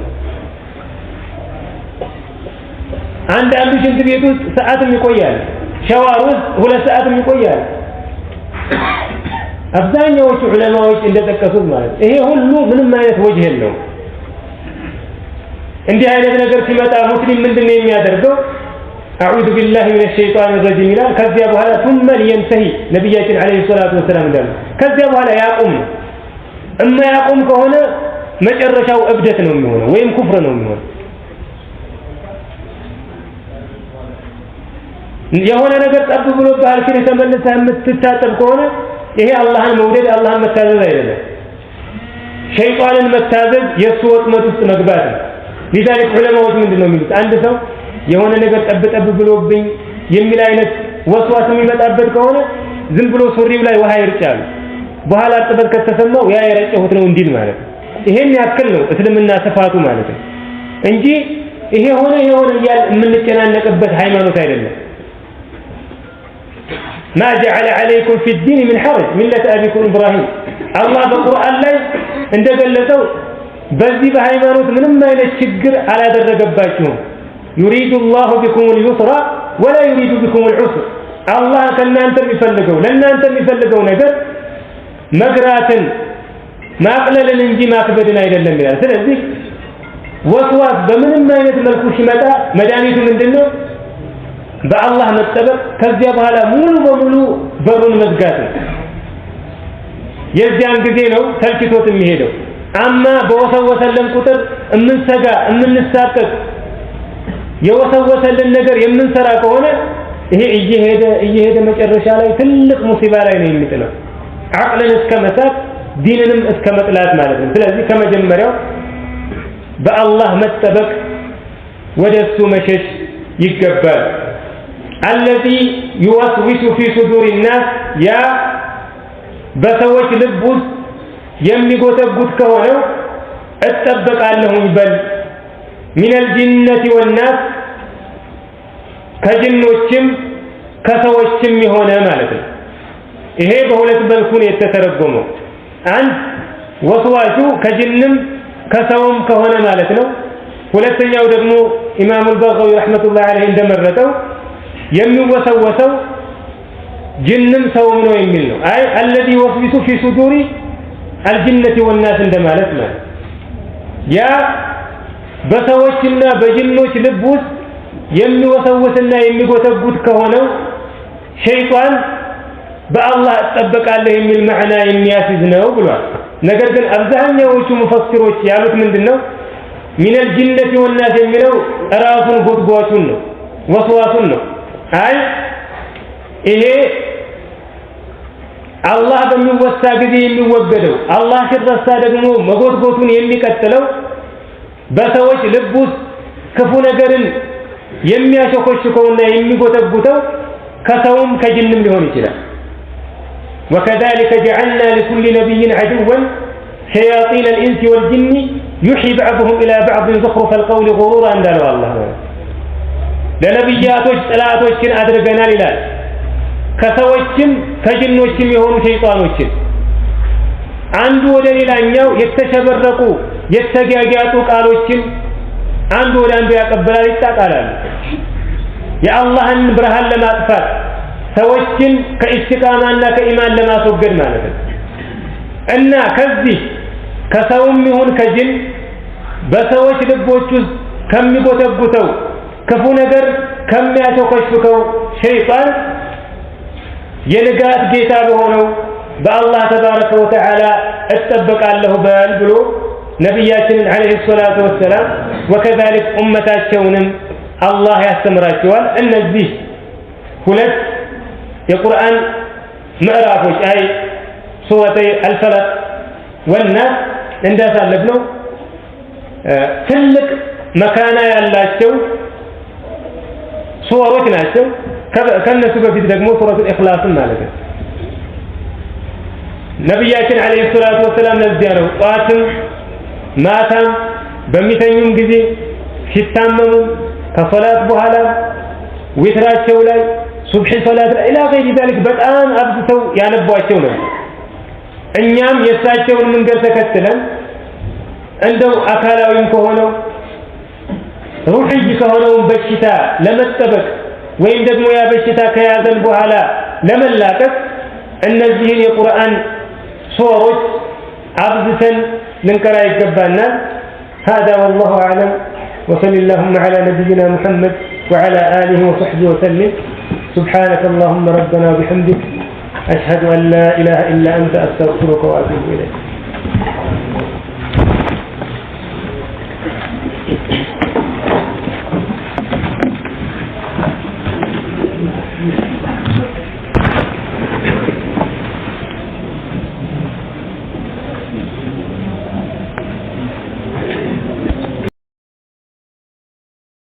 [SPEAKER 2] አንዳንዱ ሽንት ቤት ውስጥ ሰዓትም ይቆያል ሻወር ውስጥ 2 ሰዓትም ይቆያል አብዛኛዎቹ ዑለማዎች እንደተጠቀሱት ማለት ይሄ ሁሉ ምንም አይነት ወጅህ የለውም እንዲህ አይነት ነገር ሲመጣ ሙስሊም ምንድነው የሚያደርገው አዑዙ ቢላሂ ሚነሽ ሸይጣኒ ረጂም ይላል ከዚያ በኋላ ثم ينتهي ነብያችን አለይሂ ሰላቱ ወሰላም እንዳሉ ከዚያ በኋላ ያቁም እማ ያቁም ከሆነ መጨረሻው እብደት ነው የሚሆነው ወይም ኩፍር ነው የሚሆነው የሆነ ነገር ጠብ ብሎ ባልከኝ ተመለሰህ የምትታጠብ ከሆነ ይሄ አላህን መውደድ አላህን መታዘዝ አይደለም ሸይጣንን መታዘዝ የሱ ወጥመድ ውስጥ መግባት ነው لذلك ዑለማዎች ምንድነው የሚሉት አንድ ሰው የሆነ ነገር ጠብ ብሎብኝ የሚል አይነት ወስዋስ የሚመጣበት ከሆነ ዝም ብሎ ሱሪው ላይ ውሃ ይርጫል በኋላ ጥበት ከተሰማው ያ የረጨሁት ነው እንዲል ማለት ነው ይሄን ያክል ነው እስልምና ስፋቱ ማለት ነው እንጂ ይሄ ሆነ ይያል የምንጨናነቅበት ሃይማኖት አይደለም ما جعل عليكم في الدين من حرج ملة أبيكم إبراهيم الله بالقرآن لا እንደገለጸው በዚህ በሃይማኖት ምንም አይነት ችግር አላደረገባችሁም يريد الله بكم اليسر ولا يريد بكم العسر الله ከናንተ የሚፈልገው ለናንተ የሚፈልገው ነገር መግራትን ማቅለልን እንጂ ማክበድን አይደለም ይላል ስለዚህ ወስዋስ በምንም አይነት መልኩ ሲመጣ መድኃኒቱ ምንድነው በአላህ መጠበቅ ከዚያ በኋላ ሙሉ በሙሉ በሩን መዝጋት የዚያን ጊዜ ነው ተልክቶት የሚሄደው አማ በወሰወሰልን ቁጥር እንሰጋ እንንሳቀቅ የወሰወሰልን ነገር የምንሰራ ከሆነ ይሄ እየሄደ መጨረሻ ላይ ትልቅ ሙሲባ ላይ ነው የሚጥለው አቅልን እስከ መሳት ዲንንም እስከ መጥላት ማለት ነው ስለዚህ ከመጀመሪያው በአላህ መጠበቅ ወደሱ መሸሽ ይገባል الذي يوسوس في صدور الناس يا በሰዎች ልብ ውስጥ የሚጎተጉት ከሆነው እጠበቃለሁ ይበል من الجنة والناس ከጅኖችም ከሰዎችም የሆነ ማለት ነው ይሄ በሁለት መልኩ ነው የተተረጎመው አንድ ወስዋሹ ከጅንም ከሰውም ከሆነ ማለት ነው። ሁለተኛው ደግሞ ኢማሙ አልበጋዊ ረህመቱላሂ ዐለይሂ እንደመረጠው የሚወሰወሰው ጅንም ሰውም ነው የሚል ነው። አይ الذي يوسوس في صدور الجنة والناس እንደማለት ነው። ያ በሰዎችና በጅኖች ልብ ውስጥ የሚወሰውስና የሚጎተጉት ከሆነው ሸይጣን በአላህ ተጠበቃለህ የሚል ማዕና የሚያስይዝ ነው ብሏል። ነገር ግን አብዛኛዎቹ ሙፈሲሮች ያሉት ምንድነው من الجنة والناس የሚለው ራሱን ጎትጓቹን ነው ወስዋሱን ነው። አይ ይሄ አላህ በሚወሳ ጊዜ የሚወገደው አላህ ሲረሳ ደግሞ መጎትጎቱን የሚቀጥለው በሰዎች ልብ ውስጥ ክፉ ነገርን የሚያሾከሽከውና የሚጎተጉተው ከሰውም ከጅንም ሊሆን ይችላል። وكذلك جعلنا لكل نبي عدوا شياطين الإنس والجن يوحي بعضهم إلى بعض زخرف القول غرورا እንዳለው አላህ ለነብያቶች ጥላቶችን አድርገናል ይላል። ከሰዎችም ከጅኖችም የሆኑ ሸይጣኖችን አንዱ ወደ ሌላኛው የተሸበረቁ የተጋጋጡ ቃሎችን አንዱ ወደ አንዱ ያቀበላል ይጣጣላል። የአላህን ብርሃን ለማጥፋት ሰዎችን ከኢስቲቃማና ከኢማን ለማስወገድ ማለት ነው። እና ከዚህ ከሰውም ይሁን ከጅን በሰዎች ልቦች ውስጥ ከሚጎተጉተው ክፉ ነገር ከሚያሾከሽከው ሸይጣን የንጋት ጌታ በሆነው በአላህ ተባረከ ወተዓላ እጠበቃለሁ በል ብሎ ነብያችንን አለይሂ ሰላቱ ወሰላም ወከዛሊክ ኡመታቸውንም አላህ ያስተምራቸዋል። እነዚህ ሁለት የቁርአን ምዕራፎች አይ ሱረተይ አልፈለቅ ወናስ እንዳሳለፍነው ትልቅ መካና ያላቸው ሱወሮች ናቸው። ከነሱ በፊት ደግሞ ሱረቱል ኢኽላስ ማለት ነው። ነብያችን አለይሂ ሰላቱ ወሰላም ለዚያ ነው ጧትም ማታም በሚተኙም ጊዜ ሲታመሙ ከሶላት በኋላ ዊትራቸው ላይ ሱብሂ ሶላት ላይ ኢላ ገይሪ ذلك በጣም አብዝተው ያነቧቸው ነው። እኛም የሳቸውን መንገድ ተከትለን እንደው አካላዊም ከሆነው ሩሂይ ከሆነው በሽታ ለመጠበቅ ወይም ደግሞ ያ በሽታ ከያዘን በኋላ ለመላቀቅ እነዚህን የቁርአን ሱወሮች አብዝተን ልንቀራ ይገባናል። هذا والله أعلم وصلى اللهم على نبينا محمد وعلى آله وصحبه وسلم سبحانك اللهم ربنا وبحمدك أشهد أن لا إله إلا أنت أستغفرك وأتوب إليك.